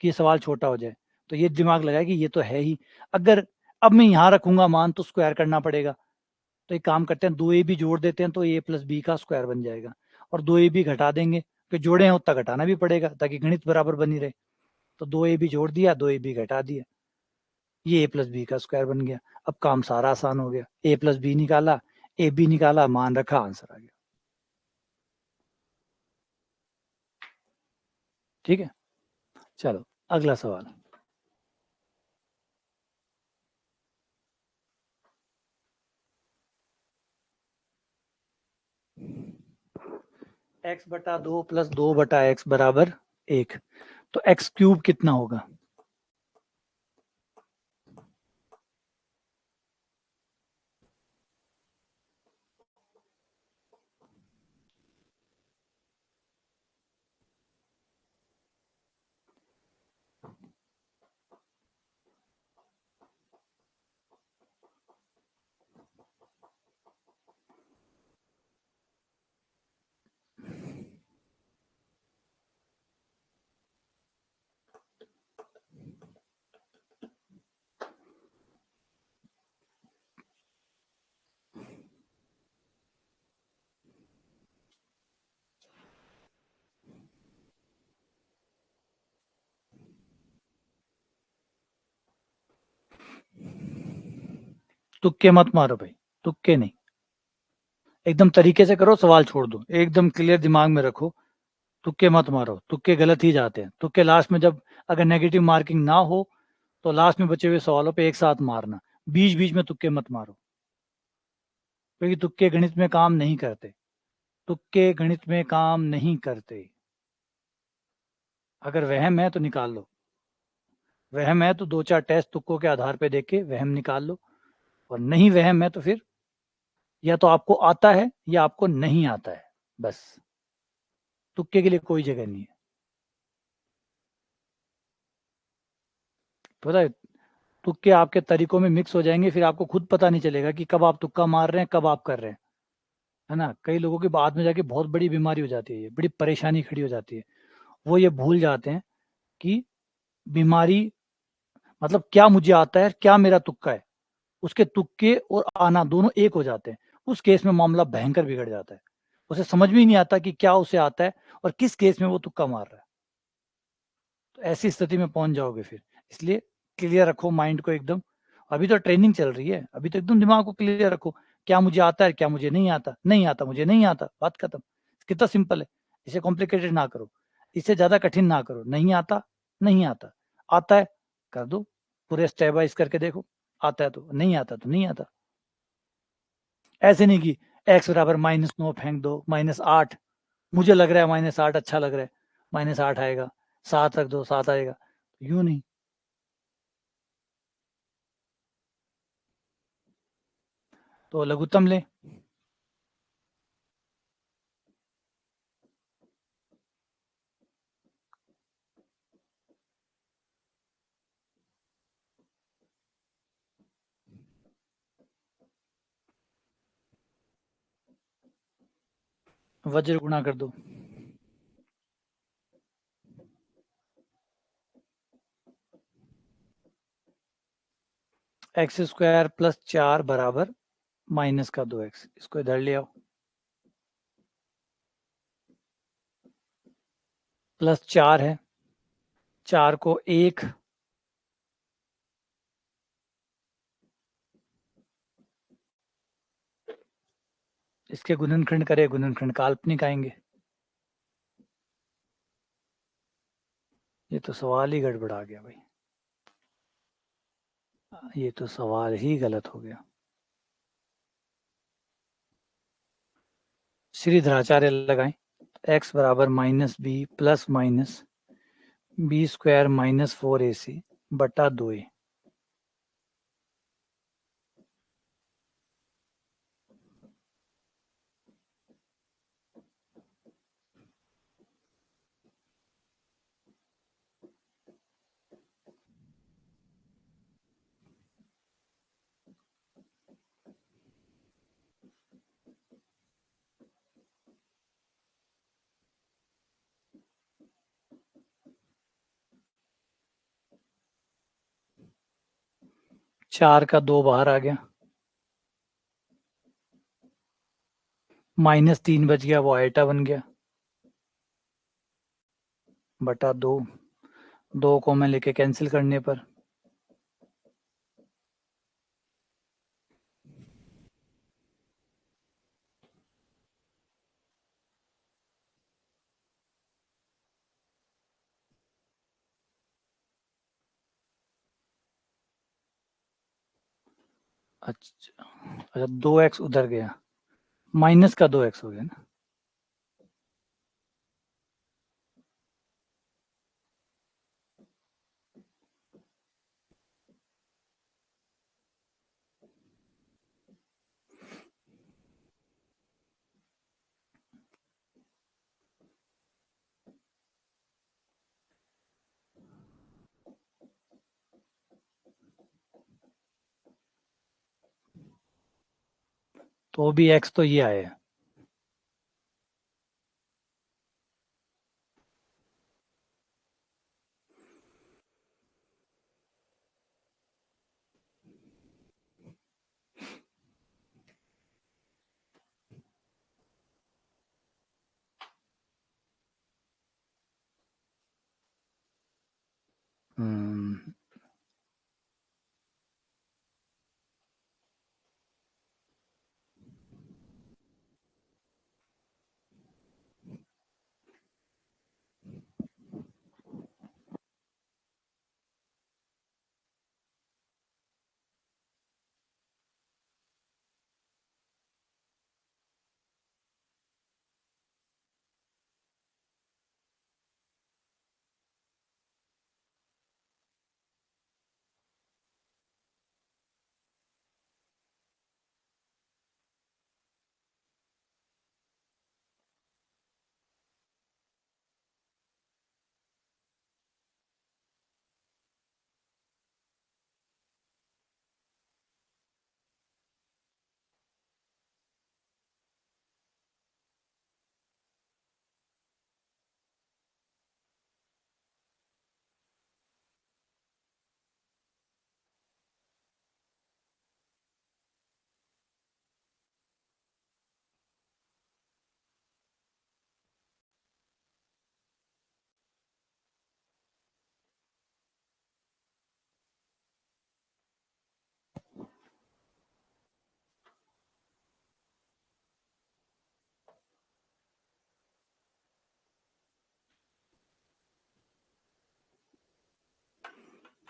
[SPEAKER 1] कि ये सवाल छोटा हो जाए, तो ये दिमाग लगाए कि ये तो है ही, अगर अब मैं यहाँ रखूंगा मान तो स्क्वायर करना पड़ेगा, तो एक काम करते हैं 2ab जोड़ देते हैं, तो a + b का स्क्वायर बन जाएगा और 2ab घटा देंगे, फिर जोड़े हैं उतना घटाना भी पड़ेगा ताकि गणित बराबर बनी रहे, तो 2ab जोड़ दिया, 2ab घटा दिया, ये a + b का स्क्वायर बन गया। अब काम सारा आसान हो गया, a + b निकाला, ab निकाला, मान रखा, आंसर आ गया। ठीक है, चलो अगला सवाल। x/2 + 2/x बराबर 1, तो x³ कितना होगा? तुक्के मत मारो भाई, तुक्के नहीं, एकदम तरीके से करो, सवाल छोड़ दो, एकदम क्लियर दिमाग में रखो। तुक्के मत मारो, तुक्के गलत ही जाते हैं। तुक्के लास्ट में जब अगर नेगेटिव मार्किंग ना हो तो लास्ट में बचे हुए सवालों पे एक साथ मारना, बीच बीच में तुक्के मत मारो, क्योंकि तुक्के गणित में काम नहीं करते। तुक्के गणित में काम नहीं करते। अगर वहम है तो निकाल लो, वहम है तो दो चार टेस्ट तुक्कों के आधार पे देख के वहम निकाल लो, और नहीं वहम है तो फिर या तो आपको आता है या आपको नहीं आता है, बस। तुक्के के लिए कोई जगह नहीं है। पता है, तुक्के आपके तरीकों में मिक्स हो जाएंगे, फिर आपको खुद पता नहीं चलेगा कि कब आप तुक्का मार रहे हैं, कब आप कर रहे हैं। है ना, कई लोगों की बाद में जाके बहुत बड़ी बीमारी हो जाती है, ये बड़ी परेशानी खड़ी हो जाती है। वो ये भूल जाते हैं कि बीमारी मतलब क्या मुझे आता है, क्या मेरा तुक्का है। उसके तुक्के और आना दोनों एक हो जाते हैं। उस केस में मामला भयंकर बिगड़ जाता है। उसे समझ में ही नहीं आता कि क्या उसे आता है और किस केस में वो तुक्का मार रहा है। तो ऐसी स्थिति में पहुंच जाओगे फिर। इसलिए क्लियर रखो माइंड को एकदम। अभी तो ट्रेनिंग चल रही है, अभी तो एकदम दिमाग को क्लियर रखो। क्या मुझे आता है, क्या मुझे नहीं आता, नहीं आता मुझे नहीं आता, बात खत्म। कितना सिंपल है। इसे कॉम्प्लिकेटेड ना करो, इसे ज्यादा कठिन ना करो। नहीं आता, नहीं आता, आता है कर दो, पूरे स्टेप वाइज करके देखो। आता है तो, नहीं आता तो नहीं आता। ऐसे नहीं कि एक्स बराबर -9 फेंक दो, -8, मुझे लग रहा है -8 अच्छा लग रहा है, -8 आएगा, 7 रख दो 7 आएगा, यूं नहीं। तो लघुत्तम ले, वज्र गुणा कर दो। x² + 4 बराबर -2x, इसको इधर ले आओ। +4 है, 4 को 1, इसके गुणनखंड करे, गुणनखंड काल्पनिक आएंगे। ये तो सवाल ही गड़बड़ा गया भाई, ये तो सवाल ही गलत हो गया। श्रीधराचार्य लगाएं। x बराबर -b plus minus b² -4ac बटा 2a। चार का 2 बाहर आ गया, -3 बच गया, वो आयटा बन गया, बटा 2। 2 को मैं लेके कैंसिल करने पर अच्छा, अच्छा 2x उधर गया, माइनस का 2x हो गया ना। तो भी x तो ये आया है। हम्म,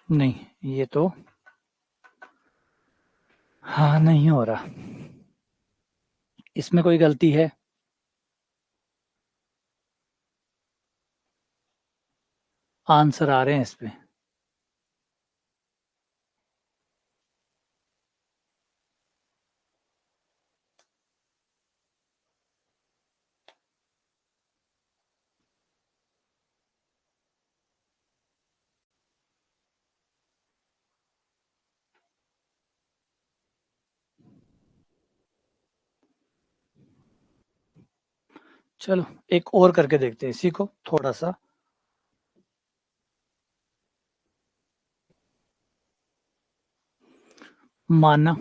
[SPEAKER 1] नहीं ये तो हाँ नहीं हो रहा, इसमें कोई गलती है? आंसर आ रहे हैं इस पे। चलो एक और करके देखते हैं इसी को थोड़ा सा। माना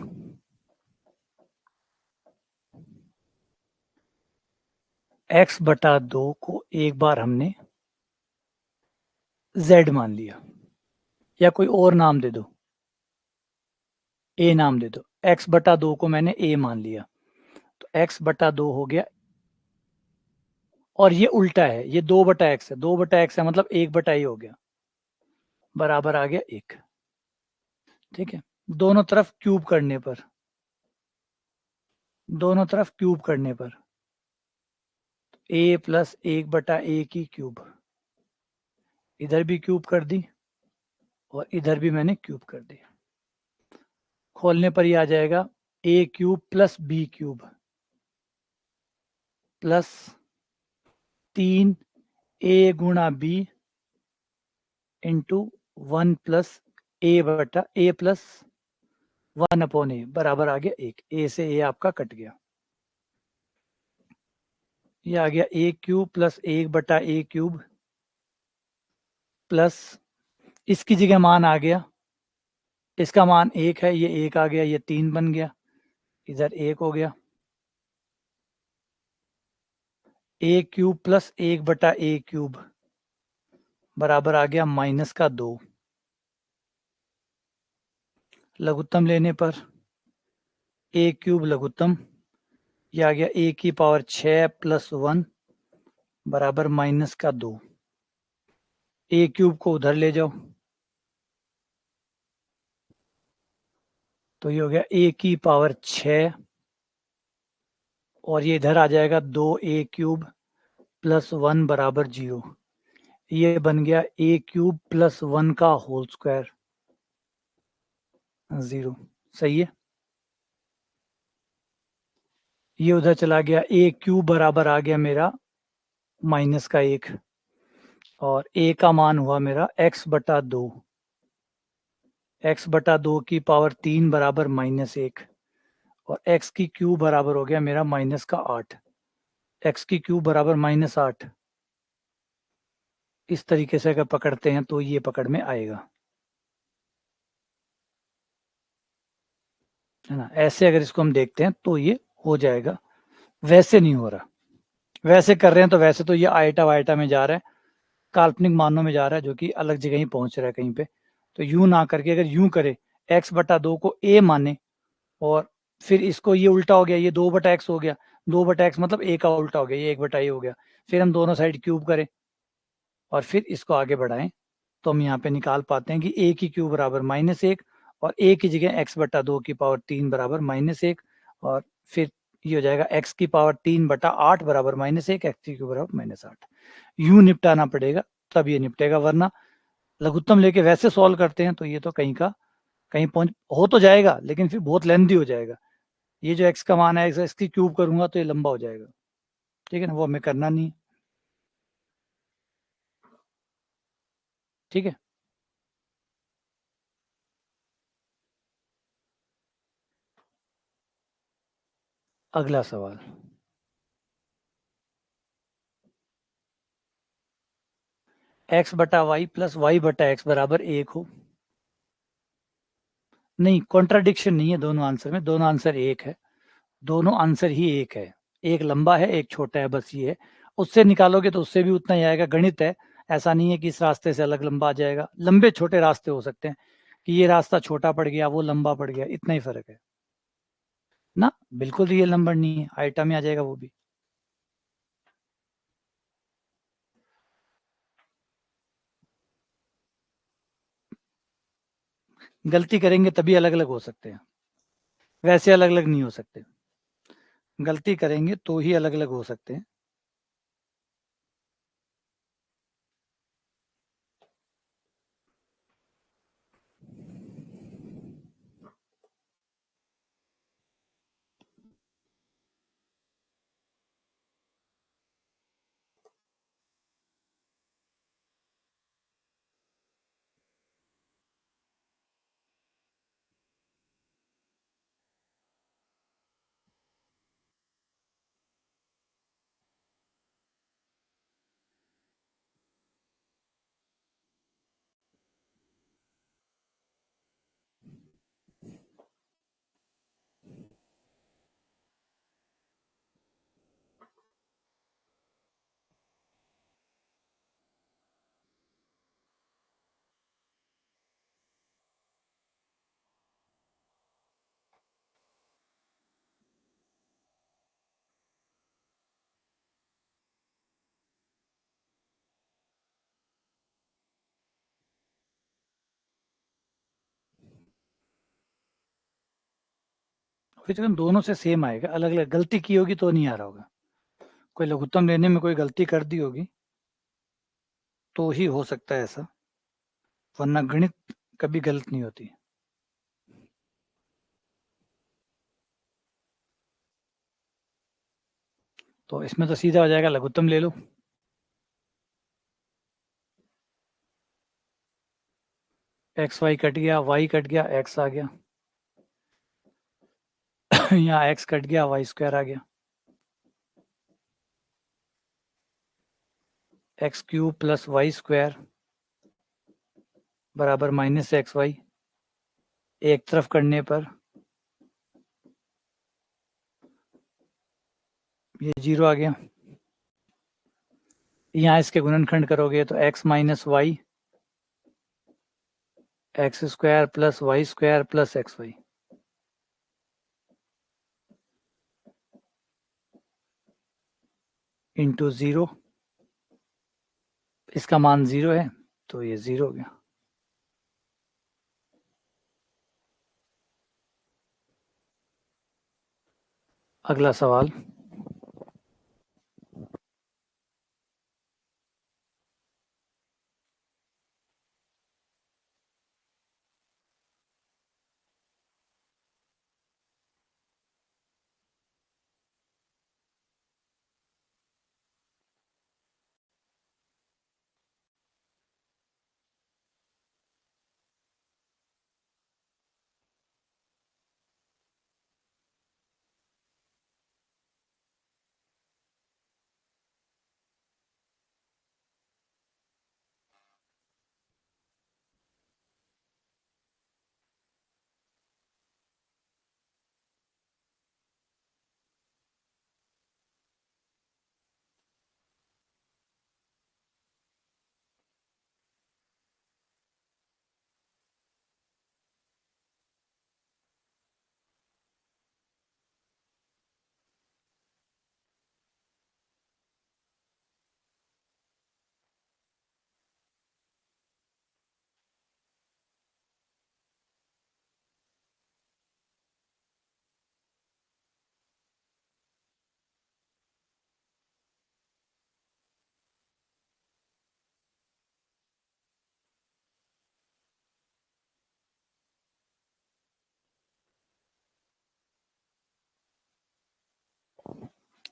[SPEAKER 1] x बटा 2 को एक बार हमने z मान लिया, या कोई और नाम दे दो, a नाम दे दो। x बटा 2 को मैंने a मान लिया, तो x बटा 2 हो गया, और ये उल्टा है, ये 2 बटा एक्स है, 2 बटा एक्स है मतलब 1 बटा ए हो गया, बराबर आ गया 1। ठीक है, दोनों तरफ क्यूब करने पर, दोनों तरफ क्यूब करने पर a प्लस 1 बटा ए की क्यूब, इधर भी क्यूब कर दी और इधर भी मैंने क्यूब कर दी। खोलने पर ये आ जाएगा A cube plus B cube plus 3 a गुणा b इंटू 1 प्लस ए बटा ए प्लस 1/a बराबर आ गया 1। ए से ए आपका कट गया, ये आ गया ए क्यूब प्लस 1 बटा ए क्यूब प्लस, इसकी जगह मान आ गया, इसका मान 1 है, ये 1 आ गया, ये 3 बन गया, इधर 1 हो गया, ए क्यूब प्लस 1 बटा ए क्यूब बराबर आ गया -2। लघुत्तम लेने पर ए क्यूब लघुत्तम, ये आ गया ए की पावर 6 प्लस 1 बराबर -2। ए क्यूब को उधर ले जाओ तो ये हो गया ए की पावर 6, और ये इधर आ जाएगा 2a³ प्लस 1 बराबर 0। ये बन गया a³ प्लस 1 का होल स्क्वायर 0। सही है, ये उधर चला गया, a³ बराबर आ गया मेरा -1, और a का मान हुआ मेरा x बटा 2, x बटा 2 की पावर 3 बराबर -1, और x की क्यूब बराबर हो गया मेरा -8, x की क्यूब बराबर -8। इस तरीके से अगर पकड़ते हैं तो ये पकड़ में आएगा, है ना। ऐसे अगर इसको हम देखते हैं तो ये हो जाएगा, वैसे नहीं हो रहा। वैसे कर रहे हैं तो वैसे तो ये आयटा वायटा में जा रहा है, काल्पनिक मानों में जा रहा है, जो कि अलग जगह ही पहुंच रहा है कहीं पे। तो यूं ना करके अगर यूं करे, x बटा 2 को a माने, और फिर इसको ये उल्टा हो गया, ये 2 बटा एक्स हो गया, 2 बटा एक्स मतलब a का उल्टा हो गया, ये 1 बटा ए हो गया। फिर हम दोनों साइड क्यूब करें और फिर इसको आगे बढ़ाएं, तो हम यहाँ पे निकाल पाते हैं कि a की क्यूब बराबर -1, और a की जगह x बटा 2 की पावर 3 बराबर -1, और फिर ये हो जाएगा x की पावर 3 बटा 8 बराबर -1, x की क्यूब बराबर -8। यूं निपटाना पड़ेगा तब ये निपटेगा, वरना लघुत्तम लेके वैसे सॉल्व करते हैं तो ये तो कहीं का कहीं पहुंच हो तो जाएगा, लेकिन फिर बहुत लेंदी हो जाएगा। ये जो x का मान है, x की क्यूब करूंगा तो ये लंबा हो जाएगा, ठीक है ना, वो हमें करना नहीं है। ठीक है, अगला सवाल। x बटा वाई प्लस वाई बटा एक्स बराबर 1 हो। नहीं, कॉन्ट्राडिक्शन नहीं है दोनों आंसर में, दोनों आंसर एक है, दोनों आंसर ही एक है। एक लंबा है एक छोटा है, बस ये है। उससे निकालोगे तो उससे भी उतना ही आएगा, गणित है। ऐसा नहीं है कि इस रास्ते से अलग लंबा आ जाएगा, लंबे छोटे रास्ते हो सकते हैं, कि ये रास्ता छोटा पड़ गया वो लंबा पड़ गया, इतना ही फर्क है ना। बिल्कुल रियल नंबर नहीं है, आइटा में आ जाएगा वो भी। गलती करेंगे तभी अलग अलग हो सकते हैं, वैसे अलग अलग नहीं हो सकते। गलती करेंगे तो ही अलग अलग हो सकते हैं। फिर तो दोनों से सेम आएगा, अलग अलग गलती की होगी तो नहीं आ रहा होगा। कोई लघुत्तम लेने में कोई गलती कर दी होगी तो ही हो सकता है ऐसा, वरना गणित कभी गलत नहीं होती। तो इसमें तो सीधा हो जाएगा, लघुत्तम ले लो। एक्स वाई कट गया, वाई कट गया, एक्स आ गया। यहाँ एक्स कट गया, वाई स्क्वायर आ गया। X cube plus y square बराबर माइनस एक्स वाई। एक तरफ करने पर ये 0 आ गया। यहाँ इसके गुणनखंड करोगे तो x minus y x square plus y square plus x y. Into 0, इसका मान 0 है तो ये 0 हो गया। अगला सवाल,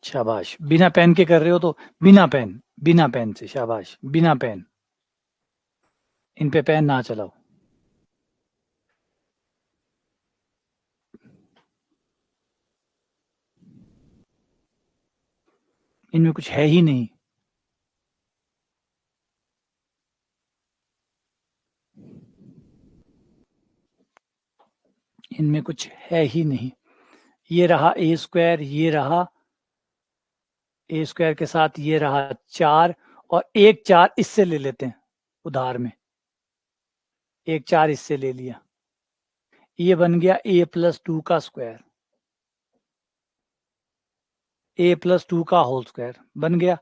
[SPEAKER 1] शाबाश। बिना पेन के कर रहे हो तो बिना पेन से, शाबाश, बिना पेन। इन पे पेन ना चलाओ। इनमें कुछ है ही नहीं। इनमें कुछ है ही नहीं। ये रहा ए स्क्वायर, ये रहा ए स्क्वायर के साथ ये रहा 4, और एक 4 इससे ले लेते हैं उधार में। एक 4 इससे ले लिया, ये बन गया a प्लस 2 का स्क्वायर, a प्लस 2 का होल स्क्वायर बन गया।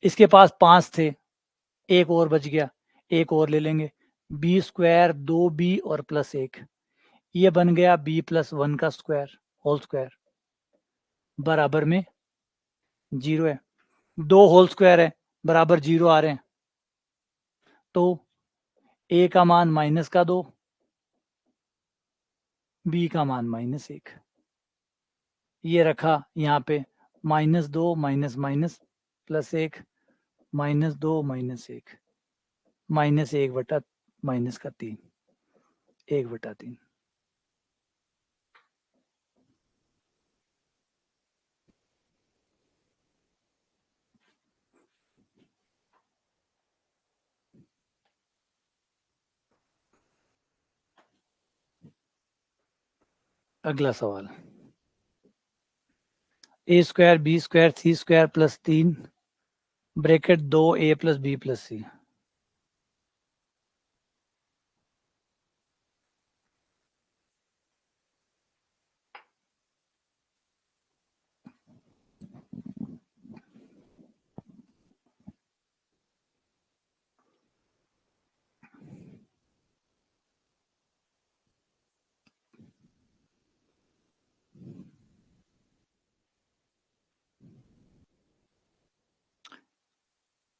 [SPEAKER 1] इसके पास 5 थे, एक और बच गया, एक और ले लेंगे, बी स्क्वायर 2b और प्लस 1, ये बन गया b प्लस 1 का स्क्वायर होल स्क्वायर बराबर में 0 है। 2 होल स्क्वायर है बराबर 0 आ रहे हैं, तो a का मान माइनस का 2, b का मान -1। ये रखा यहाँ पे -2 माइनस माइनस प्लस 1 -2 -1 -1 बटा -3 1/3। अगला सवाल, a square b square c square plus 3 bracket 2a plus b plus c।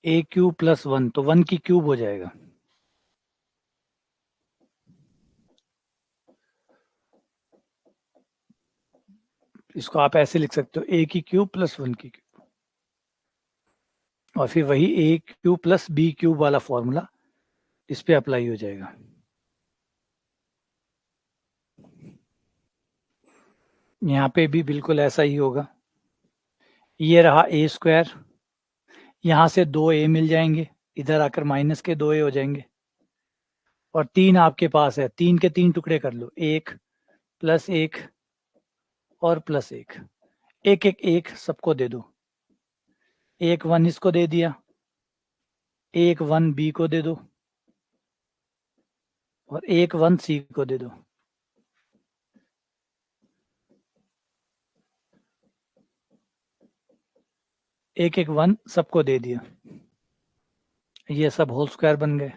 [SPEAKER 1] a cube plus 1 तो 1 की क्यूब हो जाएगा। इसको आप ऐसे लिख सकते हो a की क्यूब प्लस 1 की क्यूब, और फिर वही a cube plus b cube वाला फॉर्मूला इस पे अप्लाई हो जाएगा। यहाँ पे भी बिल्कुल ऐसा ही होगा। ये रहा a स्क्वायर, यहाँ से 2a मिल जाएंगे, इधर आकर माइनस के 2a हो जाएंगे, और 3 आपके पास है, 3 के 3 टुकड़े कर लो, 1 प्लस 1 और प्लस 1, 1 1 1 सबको दे दो, 1 1 इसको दे दिया, 1 1 b को दे दो और 1 1 c को दे दो। एक एक 1 सबको दे दिया, ये सब होल स्क्वायर बन गए।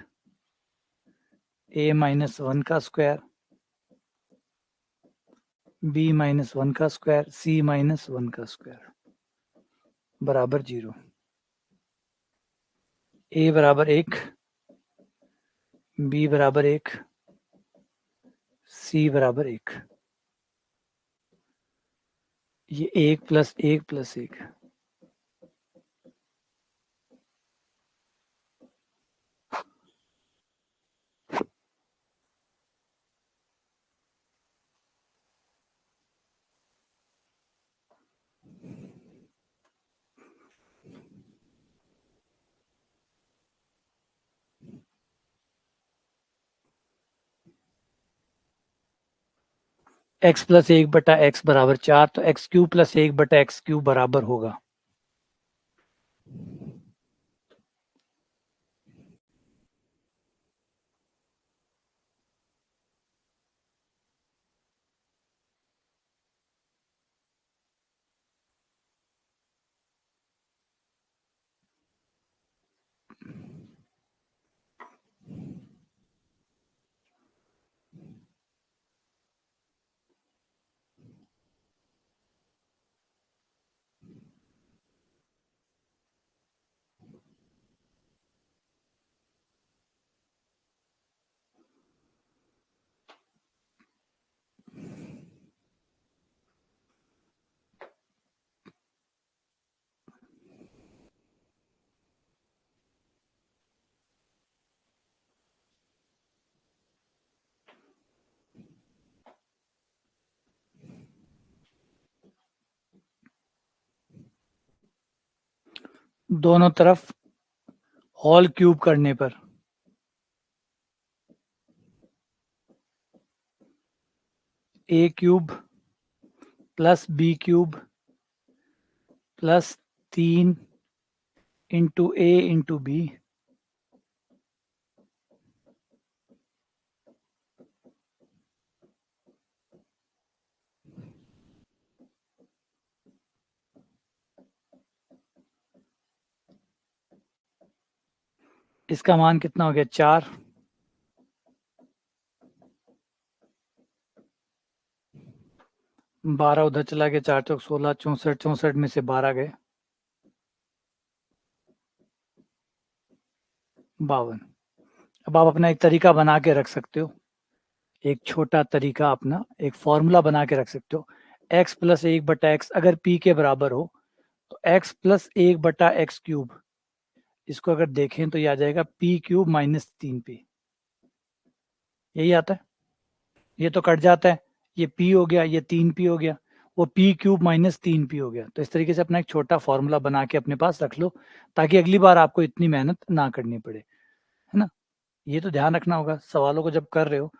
[SPEAKER 1] a माइनस 1 का स्क्वायर, b माइनस 1 का स्क्वायर, c माइनस 1 का स्क्वायर बराबर 0। a बराबर 1, b बराबर 1, c बराबर 1। ये 1 प्लस 1 प्लस 1। x प्लस 1 बटा x बराबर 4, तो x क्यूब प्लस 1 बटा x क्यूब बराबर होगा दोनों तरफ होल क्यूब करने पर a cube plus b cube plus 3 into a into b इसका मान कितना हो गया 4, 12 उधर चला गया, 4 चौक 16, 64, 64 में से 12 गए 52। अब आप अपना एक तरीका बना के रख सकते हो, एक छोटा तरीका अपना एक फॉर्मूला बना के रख सकते हो। x प्लस 1/x अगर p के बराबर हो तो x प्लस 1/x क्यूब, इसको अगर देखें तो ये आ जाएगा p क्यूब माइनस 3p, यही आता है। ये तो कट जाता है, ये p हो गया, ये 3p हो गया, वो p क्यूब माइनस 3p हो गया। तो इस तरीके से अपना एक छोटा फॉर्मूला बना के अपने पास रख लो, ताकि अगली बार आपको इतनी मेहनत ना करनी पड़े, है ना। ये तो ध्यान रखना होगा, सवालों को जब कर रहे हो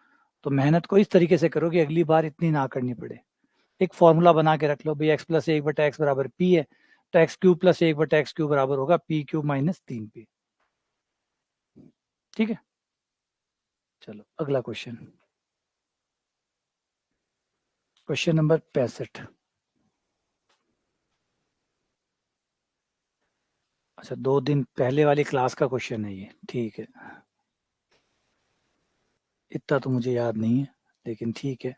[SPEAKER 1] तो मेहनत को इस तरीके से करो कि अगली बार इतनी ना करनी पड़े। एक फॉर्मूला बना के रख लो भाई, x प्लस 1/x बराबर p है, तो x cube plus 1/x cube बराबर होगा p क्यूब माइनस 3p। ठीक है, चलो अगला क्वेश्चन, क्वेश्चन नंबर 65। अच्छा, 2 दिन पहले वाली क्लास का क्वेश्चन है ये, ठीक है। इतना तो मुझे याद नहीं है, लेकिन ठीक है।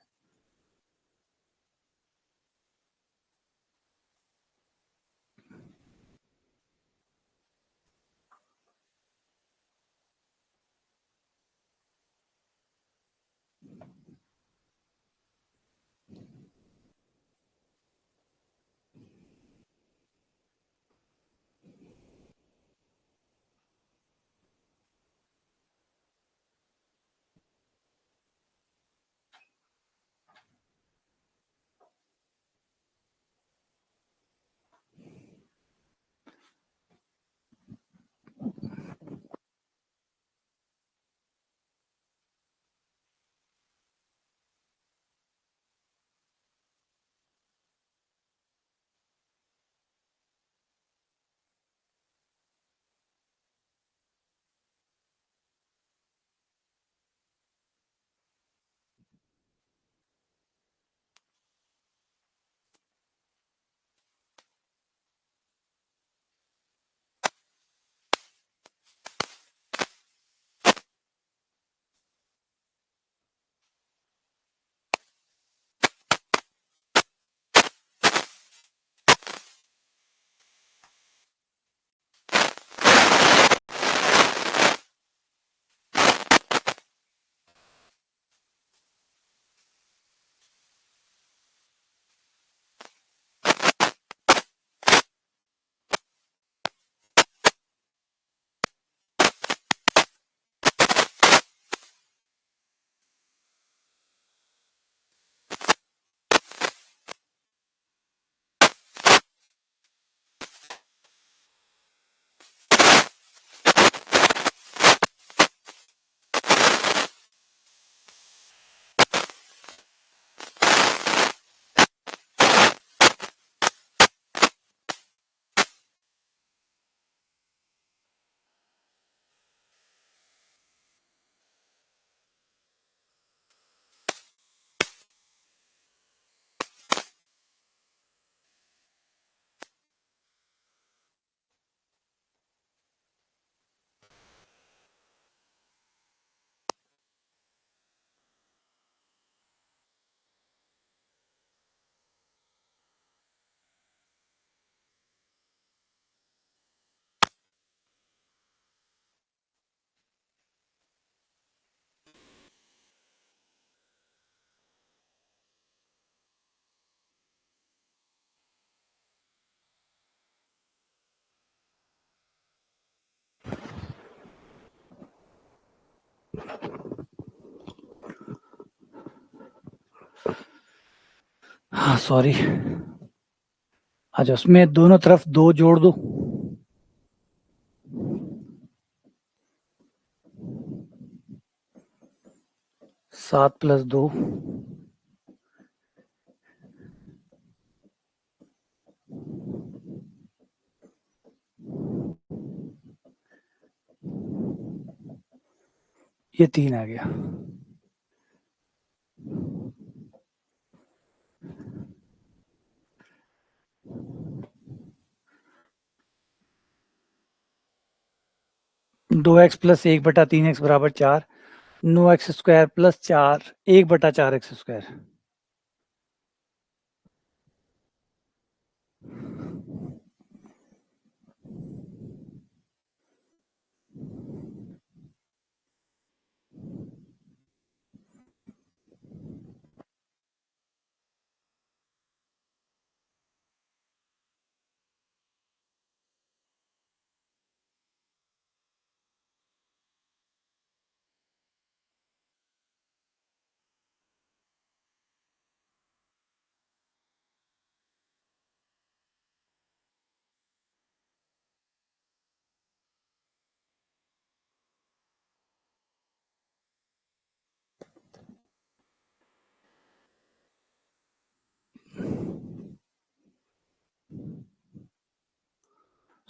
[SPEAKER 1] हाँ सॉरी। अच्छा, उसमें दोनों तरफ 2 जोड़ दो, 7 प्लस 2, ये 3 आ गया। दो एक्स प्लस 1/3x बराबर 4, 9x square plus 4 1/4x square.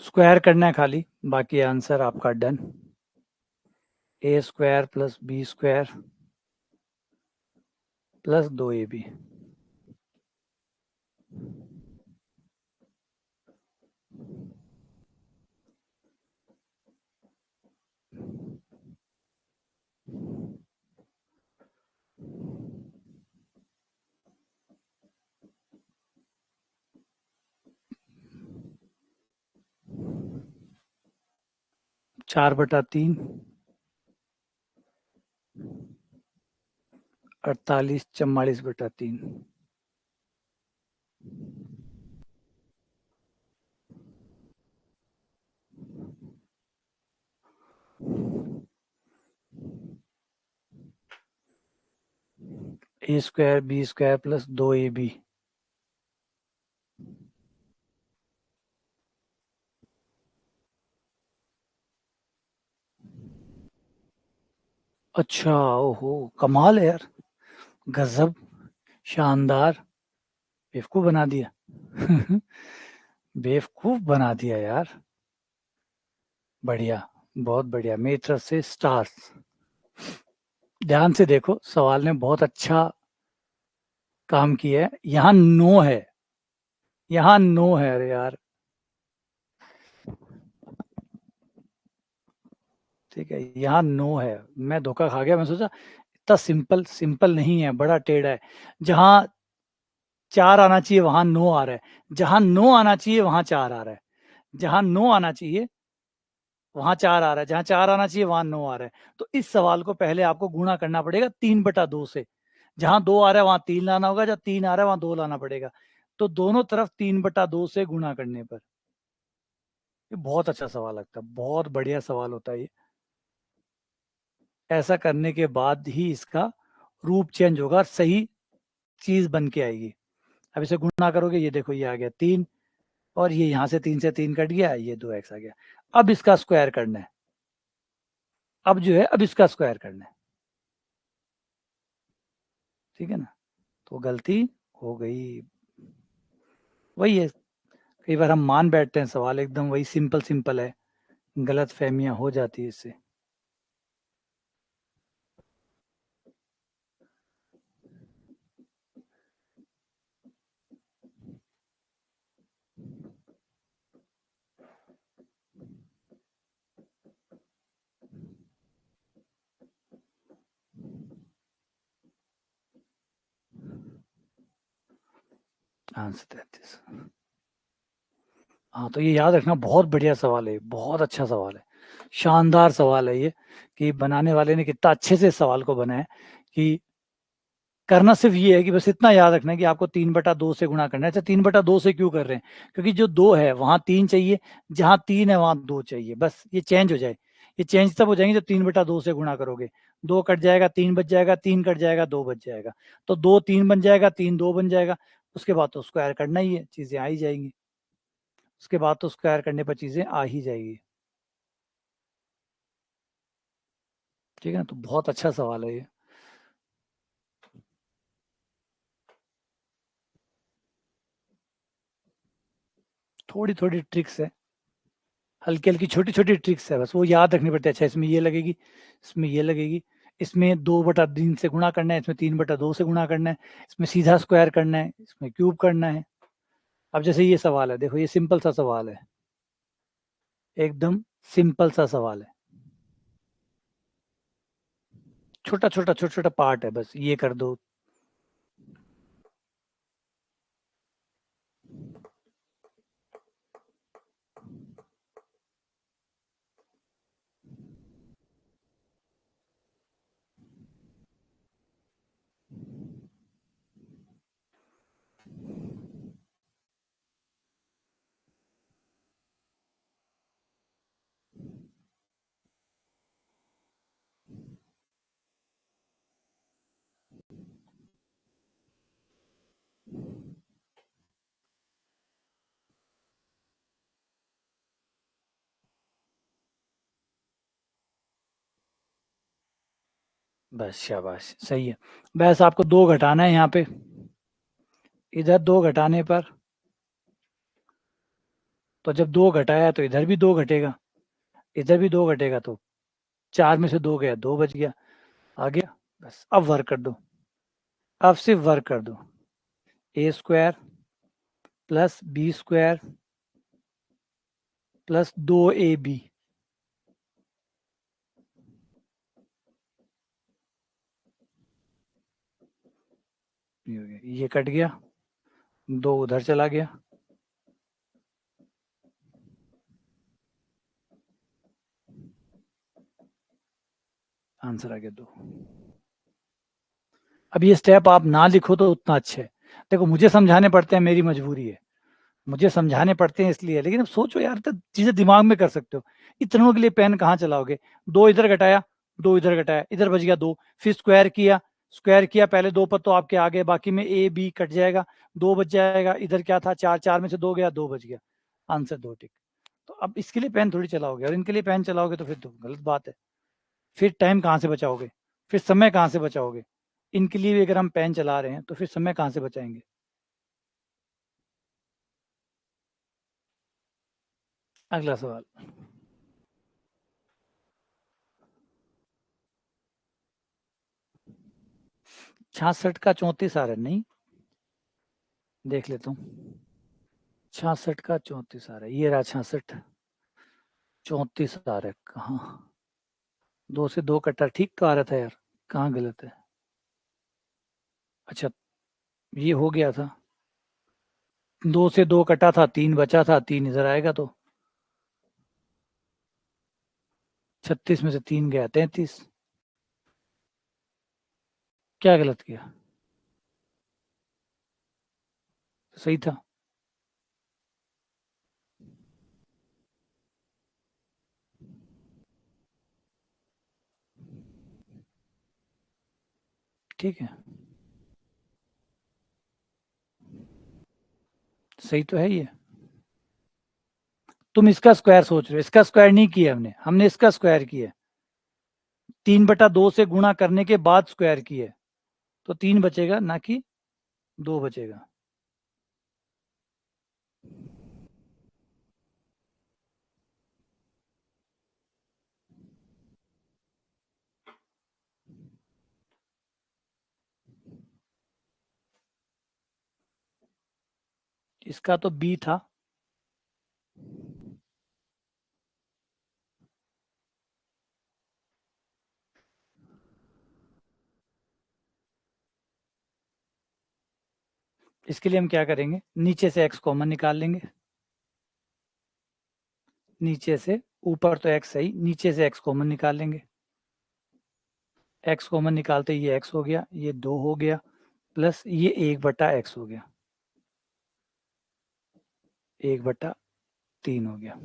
[SPEAKER 1] Square करना है खाली, बाकी आंसर आपका done. A square plus B square plus 2ab। चार बटा तीन, 48 44/3। A square B square plus 2ab। अच्छा, ओहो, कमाल है यार, गजब, शानदार, बेवकूफ बना दिया। बेवकूफ बना दिया यार, बढ़िया, बहुत बढ़िया, मेरी तरफ से स्टार्स। ध्यान से देखो, सवाल ने बहुत अच्छा काम किया है। यहाँ नो है, यहाँ नो है, अरे यार, ठीक है, यहाँ नो है, मैं धोखा खा गया, मैं सोचा इतना सिंपल, सिंपल नहीं है, बड़ा टेढ़ा है। जहाँ चार आना चाहिए वहां नो आ रहा है, जहां नो आना चाहिए वहां चार आ रहा है, जहां नो आना चाहिए वहां चार आ रहा है, जहां चार आना चाहिए वहां नो आ रहा है। तो इस सवाल को पहले आपको गुणा करना पड़ेगा 3/2 से। जहां दो आ रहा है वहां तीन लाना होगा, जहां तीन आ रहा है वहां दो लाना पड़ेगा। तो दोनों तरफ 3/2 से गुणा करने पर, ये बहुत अच्छा सवाल लगता है, बहुत बढ़िया सवाल होता है ये। ऐसा करने के बाद ही इसका रूप चेंज होगा, सही चीज बन के आएगी। अब इसे गुणा करोगे, ये देखो ये आ गया 3, और ये यहाँ से 3 से 3 कट गया, ये 2x आ गया। अब इसका स्क्वायर करना है, अब जो है अब इसका स्क्वायर करना है, ठीक है ना। तो गलती हो गई, वही है, कई बार हम मान बैठते हैं सवाल एकदम वही सिंपल सिंपल है, गलत फहमियां हो जाती है इससे। आंसर 33। हाँ, तो ये याद रखना, बहुत बढ़िया सवाल है, बहुत अच्छा सवाल है, शानदार सवाल है ये, कि बनाने वाले ने कितना अच्छे से इस सवाल को बनाया। कि करना सिर्फ ये है कि बस इतना याद रखना है कि आपको 3/2 से गुणा करना है। अच्छा, 3/2 से क्यों कर रहे हैं? क्योंकि जो दो है वहां तीन चाहिए, जहां तीन है वहां दो चाहिए, बस ये चेंज हो जाए। ये चेंज तब हो जाएंगे जब 3/2 से गुणा करोगे। दो कट जाएगा, तीन बच जाएगा, तीन कट जाएगा, दो बच जाएगा। तो दो तीन बन जाएगा, तीन दो बन जाएगा। उसके बाद तो स्क्वायर करना ही है, चीजें आ ही जाएंगी। उसके बाद तो स्क्वायर करने पर चीजें आ ही जाएगी। ठीक है ना, तो बहुत अच्छा सवाल है ये। थोड़ी थोड़ी ट्रिक्स है, हल्की हल्की छोटी छोटी ट्रिक्स है, बस वो याद रखनी पड़ती है। अच्छा, इसमें ये लगेगी, इसमें ये लगेगी, इसमें 2/3 से गुणा करना है, इसमें 3/2 से गुणा करना है, इसमें सीधा स्क्वायर करना है, इसमें क्यूब करना है। अब जैसे ये सवाल है, देखो ये सिंपल सा सवाल है, एकदम सिंपल सा सवाल है, छोटा छोटा छोटा छोटा पार्ट है, बस ये कर दो। बस शाबाश, सही है। बस आपको दो घटाना है यहाँ पे, इधर दो घटाने पर तो जब 2 घटाया तो इधर भी 2 घटेगा, इधर भी 2 घटेगा, तो 4 में से 2 गया, 2 बच गया, आ गया। बस अब वर्क कर दो, अब सिर्फ वर्क कर दो। A square plus B square plus 2ab, ये कट गया, 2 उधर चला गया, आंसर आ गया 2। अब ये स्टेप आप ना लिखो तो उतना अच्छा है। देखो मुझे समझाने पड़ते हैं, मेरी मजबूरी है, मुझे समझाने पड़ते हैं इसलिए, लेकिन अब सोचो यार, तो चीजें दिमाग में कर सकते हो। इतनों के लिए पेन कहाँ चलाओगे? 2 इधर घटाया, 2 इधर घटाया, इधर बच गया 2, फिर स्क्वायर किया, स्क्वायर किया, पहले 2 पर तो आपके आगे, बाकी में ए बी कट जाएगा, 2 बच जाएगा, इधर क्या था 4, 4 में से 2 गया, 2 बच गया, आंसर 2 टिक। तो अब इसके लिए पेन थोड़ी चलाओगे, और इनके लिए पेन चलाओगे तो फिर तो गलत बात है। फिर टाइम कहाँ से बचाओगे, फिर समय कहाँ से बचाओगे? इनके लिए भी अगर हम पेन चला रहे हैं तो फिर समय कहाँ से बचाएंगे? अगला सवाल। 66 का 34 आ रहा है, नहीं देख लेता हूँ। 66 का 34 आ रहा है, ये रहा 66, 34 आ रहा है कहाँ? 2 से 2 कटा, ठीक तो आ रहा था यार, कहाँ गलत है? अच्छा, ये हो गया था, 2 से 2 कटा था, 3 बचा था, 3 इधर आएगा, तो 36 में से 3 गया, 33। क्या गलत किया? सही था। ठीक है, सही तो है ये। तुम इसका स्क्वायर सोच रहे हो, इसका स्क्वायर नहीं किया हमने, हमने इसका स्क्वायर किया, 3/2 से गुणा करने के बाद स्क्वायर किया, तो 3 बचेगा, ना कि 2 बचेगा। इसका तो बी था। इसके लिए हम क्या करेंगे, नीचे से x कॉमन निकाल लेंगे, नीचे से, ऊपर तो x सही, नीचे से x कॉमन निकाल लेंगे, x कॉमन निकालते ये x हो गया, ये 2 हो गया, प्लस ये 1/x हो गया, 1/3 हो गया,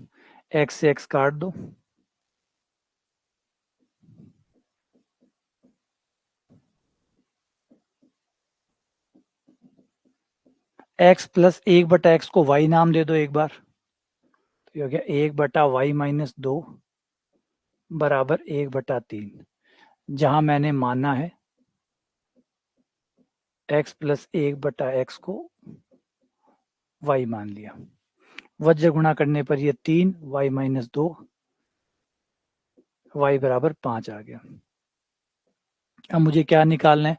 [SPEAKER 1] x से x काट दो, x प्लस 1/x को y नाम दे दो एक बार, तो ये हो गया 1/y-2 बराबर 1/3, जहां मैंने माना है x प्लस 1/x को y मान लिया, वज्र गुणा करने पर ये 3, y-2, y बराबर 5 आ गया। अब मुझे क्या निकालना है,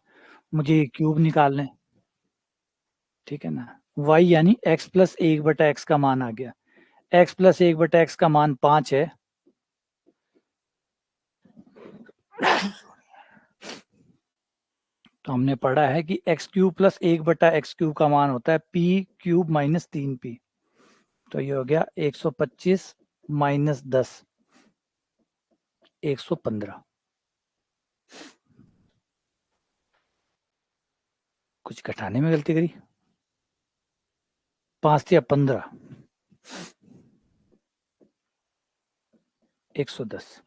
[SPEAKER 1] मुझे क्यूब निकालना है, ठीक है ना। y यानी x प्लस 1/x का मान आ गया, x प्लस 1/x का मान 5 है, तो हमने पढ़ा है कि x cube plus 1/x cube का मान होता है p क्यूब माइनस 3p, तो ये हो गया 125 माइनस 10, 115। कुछ घटाने में गलती करी, 5 या 15, 110।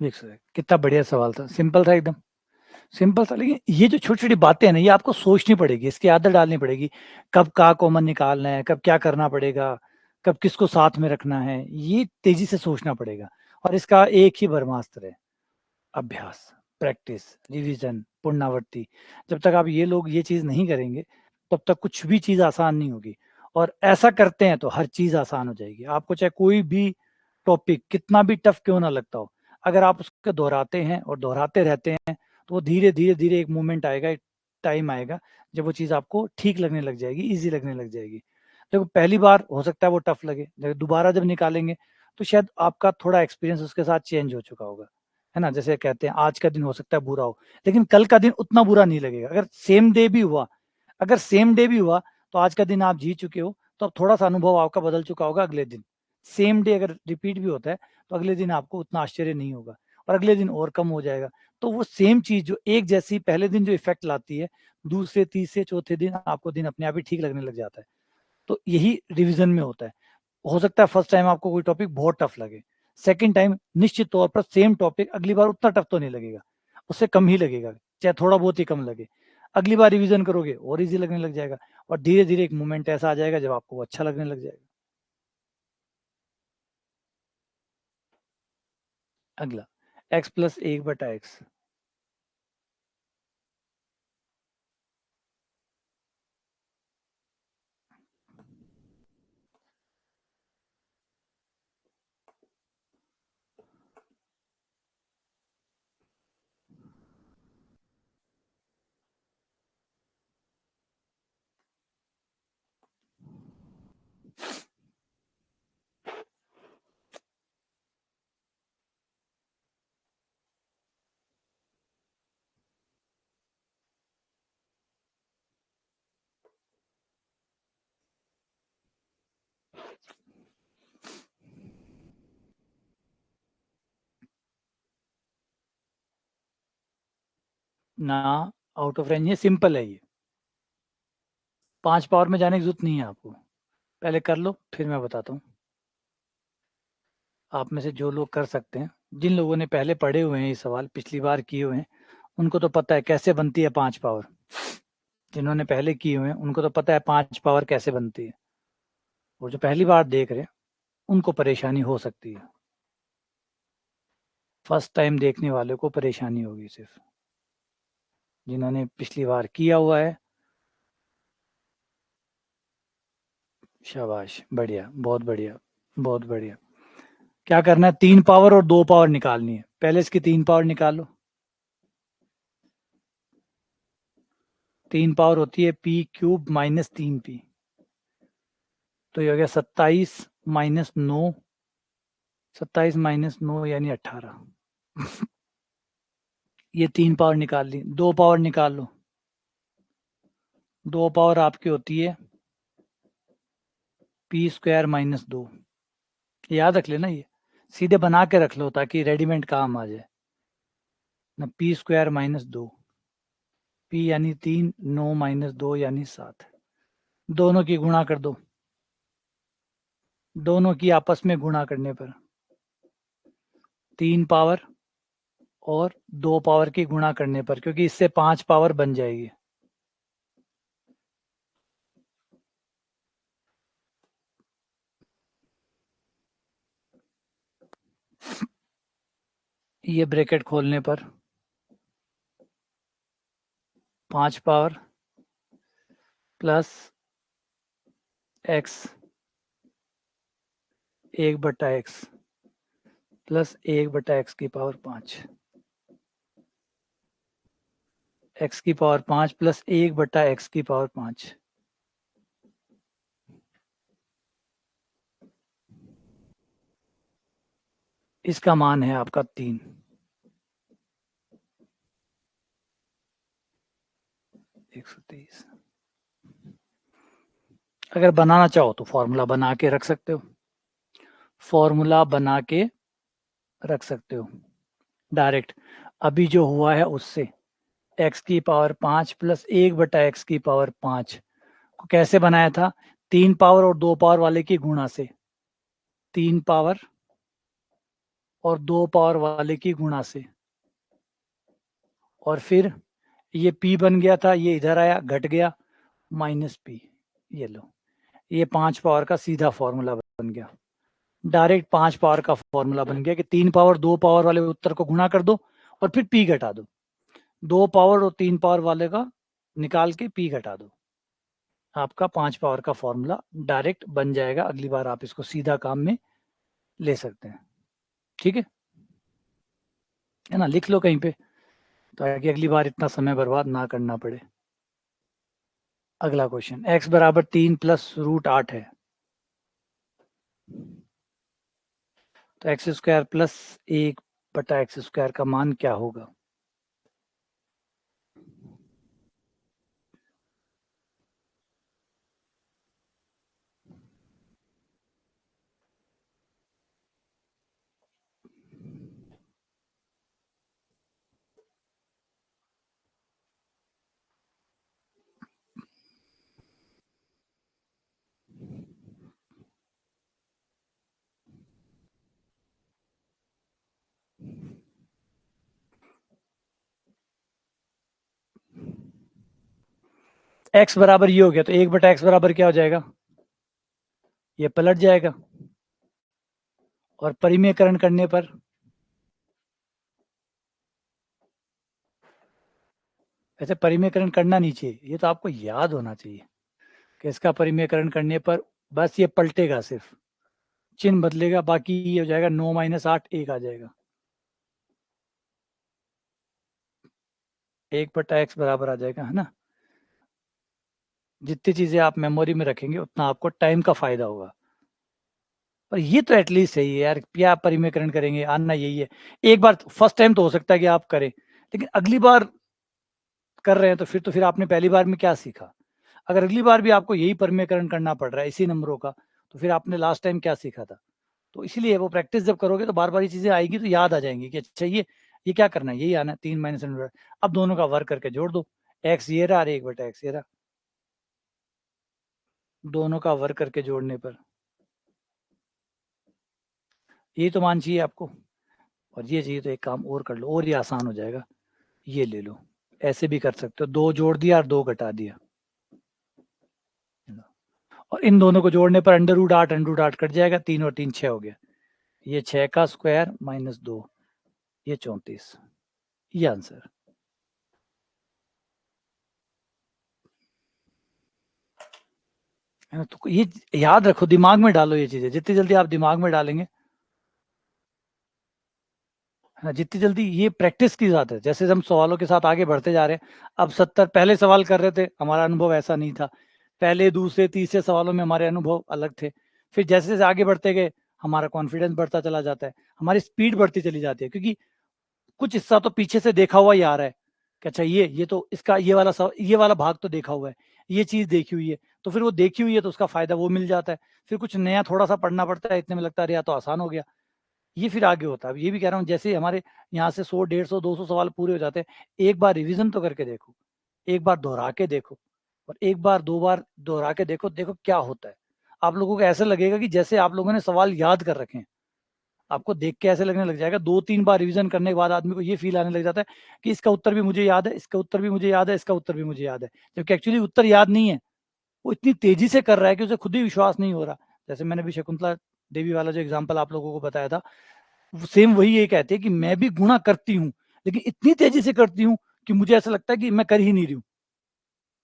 [SPEAKER 1] कितना बढ़िया सवाल था, सिंपल था एकदम, सिंपल था। लेकिन ये जो छोटी छोटी बातें हैं ना, ये आपको सोचनी पड़ेगी, इसकी आदत डालनी पड़ेगी, कब का कॉमन निकालना है, कब क्या करना पड़ेगा, कब किसको साथ में रखना है, ये तेजी से सोचना पड़ेगा, और इसका एक ही ब्रह्मास्त्र है, अभ्यास, प्रैक्टिस, रिवीजन, पुनरावृत्ति। जब तक आप ये चीज नहीं करेंगे तब तक कुछ भी चीज आसान नहीं होगी। और ऐसा करते हैं तो हर चीज आसान हो जाएगी। आपको चाहे कोई भी टॉपिक कितना भी टफ क्यों ना लगता हो, अगर आप उसको दोहराते हैं और दोहराते रहते हैं तो वो धीरे धीरे धीरे एक मोमेंट आएगा, एक टाइम आएगा जब वो चीज आपको ठीक लगने लग जाएगी, इजी लगने लग जाएगी। देखो पहली बार हो सकता है वो टफ लगे, लेकिन दोबारा जब निकालेंगे तो शायद आपका थोड़ा एक्सपीरियंस उसके साथ चेंज हो चुका होगा, है ना। जैसे कहते हैं आज का दिन हो सकता है बुरा हो, लेकिन कल का दिन उतना बुरा नहीं लगेगा। अगर सेम डे भी हुआ, तो आज का दिन आप जी चुके हो तो अब थोड़ा सा अनुभव आपका बदल चुका होगा। अगले दिन सेम डे अगर रिपीट भी होता है तो अगले दिन आपको उतना आश्चर्य नहीं होगा और अगले दिन और कम हो जाएगा। तो वो सेम चीज जो एक जैसी पहले दिन जो इफेक्ट लाती है, दूसरे तीसरे चौथे दिन आपको दिन अपने आप ही ठीक लगने लग जाता है। तो यही रिवीजन में होता है। हो सकता है फर्स्ट टाइम आपको कोई टॉपिक बहुत टफ लगे, सेकंड टाइम निश्चित तौर पर सेम टॉपिक अगली बार उतना टफ तो नहीं लगेगा, उससे कम ही लगेगा, चाहे थोड़ा बहुत ही कम लगे। अगली बार रिवीजन करोगे और इजी लगने लग जाएगा और धीरे धीरे एक मोमेंट ऐसा आ जाएगा जब आपको अच्छा लगने लग जाएगा। अगला x प्लस 1/x। ना आउट ऑफ रेंज है, सिंपल है ये, 5 पावर में जाने की जरूरत नहीं है आपको। पहले कर लो फिर मैं बताता हूँ। आप में से जो लोग कर सकते हैं, जिन लोगों ने पहले पढ़े हुए हैं ये सवाल पिछली बार किए हुए हैं, उनको तो पता है कैसे बनती है 5 पावर। जिन्होंने पहले किए हुए हैं उनको तो पता है 5 पावर कैसे बनती है। और जो पहली बार देख रहे हैं उनको परेशानी हो सकती है, फर्स्ट टाइम देखने वाले को परेशानी होगी सिर्फ। जिन्होंने पिछली बार किया हुआ है, शाबाश, बढ़िया, बहुत बढ़िया, बहुत बढ़िया। क्या करना है, 3 पावर और 2 पावर निकालनी है। पहले इसकी 3 पावर निकाल लो। 3 पावर होती है p³ माइनस 3p, तो ये हो गया 27 माइनस 9, 27 माइनस 9 यानी 18। ये 3 पावर निकाल ली। 2 पावर निकाल लो। 2 पावर आपकी होती है p² माइनस 2। याद रख लेना, ये सीधे बना के रख लो ताकि रेडीमेड काम आ जाए ना। p² माइनस 2, p यानी 3, 9 माइनस 2 यानी 7। दोनों की गुणा कर दो। दोनों की आपस में गुणा करने पर 3 पावर और 2 पावर की गुणा करने पर, क्योंकि इससे 5 पावर बन जाएगी। ये ब्रैकेट खोलने पर 5 power plus x 1/x plus 1/x की पावर 5, x की पावर 5 प्लस 1/x की पावर 5। इसका मान है आपका 3। 123। अगर बनाना चाहो तो फॉर्मूला बना के रख सकते हो, फॉर्मूला बना के रख सकते हो डायरेक्ट। अभी जो हुआ है उससे x की पावर 5 प्लस 1/x की पावर 5 को कैसे बनाया था, 3 पावर और 2 पावर वाले की गुणा से। 3 पावर और 2 पावर वाले की गुणा से, और फिर ये p बन गया था, ये इधर आया घट गया माइनस p। ये लो, ये 5 पावर का सीधा फॉर्मूला बन गया। डायरेक्ट 5 पावर का फॉर्मूला बन गया कि 3 पावर 2 पावर वाले उत्तर को गुणा कर दो और फिर p घटा दो, 2 पावर और 3 पावर वाले का निकाल के p घटा दो, आपका 5 पावर का फॉर्मूला डायरेक्ट बन जाएगा। अगली बार आप इसको सीधा काम में ले सकते हैं, ठीक है ना, लिख लो कहीं पे ताकि अगली बार इतना समय बर्बाद ना करना पड़े। अगला क्वेश्चन, x बराबर 3 प्लस रूट 8 है, तो एक्स स्क्वायर प्लस 1/x² का मान क्या होगा? x बराबर ये हो गया, तो 1/x बराबर क्या हो जाएगा? ये पलट जाएगा, और परिमेयकरण करने पर ऐसे परिमेयकरण करना नहीं चाहिए, ये तो आपको याद होना चाहिए कि इसका परिमेयकरण करने पर बस ये पलटेगा, सिर्फ चिन्ह बदलेगा, बाकी ये हो जाएगा 9 - 8 1 आ जाएगा। 1/x बराबर आ जाएगा, है ना। जितनी चीजें आप मेमोरी में रखेंगे उतना आपको टाइम का फायदा होगा। और ये तो एटलीस्ट सही है यार, क्या परिमेयकरण करेंगे, आना यही है। एक बार फर्स्ट टाइम तो हो सकता है कि आप करें, लेकिन अगली बार कर रहे हैं तो फिर आपने पहली बार में क्या सीखा? अगर अगली बार भी आपको यही परिमेयकरण करना पड़ रहा है इसी नंबरों का, तो फिर आपने लास्ट टाइम क्या सीखा था? तो इसलिए वो प्रैक्टिस जब करोगे तो बार बार ये चीजें आएगी तो याद आ जाएंगी कि अच्छा ये क्या करना है, यही आना है, 3 माइनस। अब दोनों का वर्क करके जोड़ दो, एक्स ये रहा और 1/x ये रहा, दोनों का वर्क करके जोड़ने पर यही तो मान चाहिए आपको। और ये चाहिए तो एक काम और कर लो, और ये आसान हो जाएगा, ये ले लो, ऐसे भी कर सकते हो, 2 जोड़ दिया और 2 घटा दिया, और इन दोनों को जोड़ने पर √8 कट जाएगा, 3 और 3 6 हो गया, ये 6 का स्क्वायर माइनस 2, ये 34, ये आंसर। है ना, तो ये याद रखो, दिमाग में डालो ये चीजें, जितनी जल्दी आप दिमाग में डालेंगे, है ना, जितनी जल्दी, ये प्रैक्टिस की बात है। जैसे हम सवालों के साथ आगे बढ़ते जा रहे हैं, अब 70 पहले सवाल कर रहे थे, हमारा अनुभव ऐसा नहीं था, पहले दूसरे तीसरे सवालों में हमारे अनुभव अलग थे, फिर जैसे जैसे आगे बढ़ते गए हमारा कॉन्फिडेंस बढ़ता चला जाता है, हमारी स्पीड बढ़ती चली जाती है, क्योंकि कुछ हिस्सा तो पीछे से देखा हुआ ही आ रहा है कि अच्छा ये तो इसका ये वाला भाग तो देखा हुआ है, ये चीज देखी हुई है, तो फिर वो देखी हुई है तो उसका फायदा वो मिल जाता है। फिर कुछ नया थोड़ा सा पढ़ना पड़ता है, इतने में लगता है अरे यार तो आसान हो गया, ये फिर आगे होता है। ये भी कह रहा हूँ, जैसे हमारे यहाँ से 100 150 200 सवाल पूरे हो जाते हैं, एक बार रिवीजन तो करके देखो, एक बार दोहरा के देखो, और एक बार 2 बार दोहरा के देखो, देखो क्या होता है। आप लोगों को ऐसा लगेगा कि जैसे आप लोगों ने सवाल याद कर रखे हैं, आपको देख के ऐसे लगने लग जाएगा। 2-3 बार रिवीजन करने के बाद आदमी को ये फील आने लग जाता है कि इसका उत्तर भी मुझे याद है, इसका उत्तर भी मुझे याद है, इसका उत्तर भी मुझे याद है, जबकि एक्चुअली उत्तर याद नहीं है। वो इतनी तेजी से कर रहा है कि उसे खुद ही विश्वास नहीं हो रहा। जैसे मैंने भी शकुंतला देवी वाला जो एग्जाम्पल आप लोगों को बताया था, सेम वही ये कहते हैं कि मैं भी गुणा करती हूँ, लेकिन इतनी तेजी से करती हूँ कि मुझे ऐसा लगता है कि मैं कर ही नहीं रही हूँ।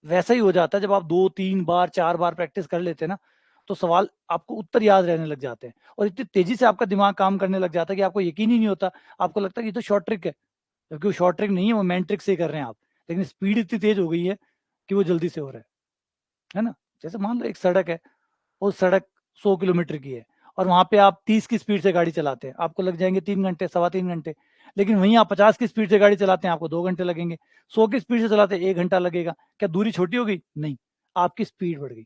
[SPEAKER 1] वैसा ही हो जाता है जब आप 2-3 बार 4 बार प्रैक्टिस कर लेते हैं ना, तो सवाल आपको उत्तर याद रहने लग जाते हैं, और इतनी तेजी से आपका दिमाग काम करने लग जाता है कि आपको यकीन ही नहीं होता। आपको लगता है कि ये तो शॉर्ट ट्रिक है, जबकि वो शॉर्ट ट्रिक नहीं है, वो मैन ट्रिक से ही कर रहे हैं आप, लेकिन स्पीड इतनी तेज हो गई है कि वो जल्दी से हो रहा है ना। जैसे मान लो एक सड़क है, वो सड़क 100 किलोमीटर की है, और वहां पे आप 30 की स्पीड से गाड़ी चलाते हैं, आपको लग जाएंगे 3 घंटे 3.25 घंटे। लेकिन वहीं आप 50 की स्पीड से गाड़ी चलाते हैं, आपको 2 घंटे लगेंगे। 100 की स्पीड से चलाते हैं, 1 घंटा लगेगा। क्या दूरी छोटी हो गई? नहीं, आपकी स्पीड बढ़ गई।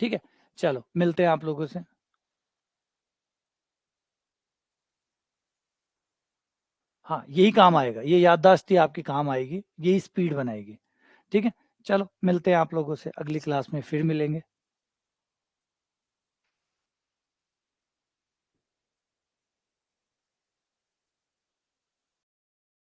[SPEAKER 1] ठीक है, चलो मिलते हैं आप लोगों से। हाँ, यही काम आएगा, ये याददाश्त ही आपकी काम आएगी, यही स्पीड बनाएगी। ठीक है, चलो मिलते हैं आप लोगों से अगली क्लास में, फिर मिलेंगे।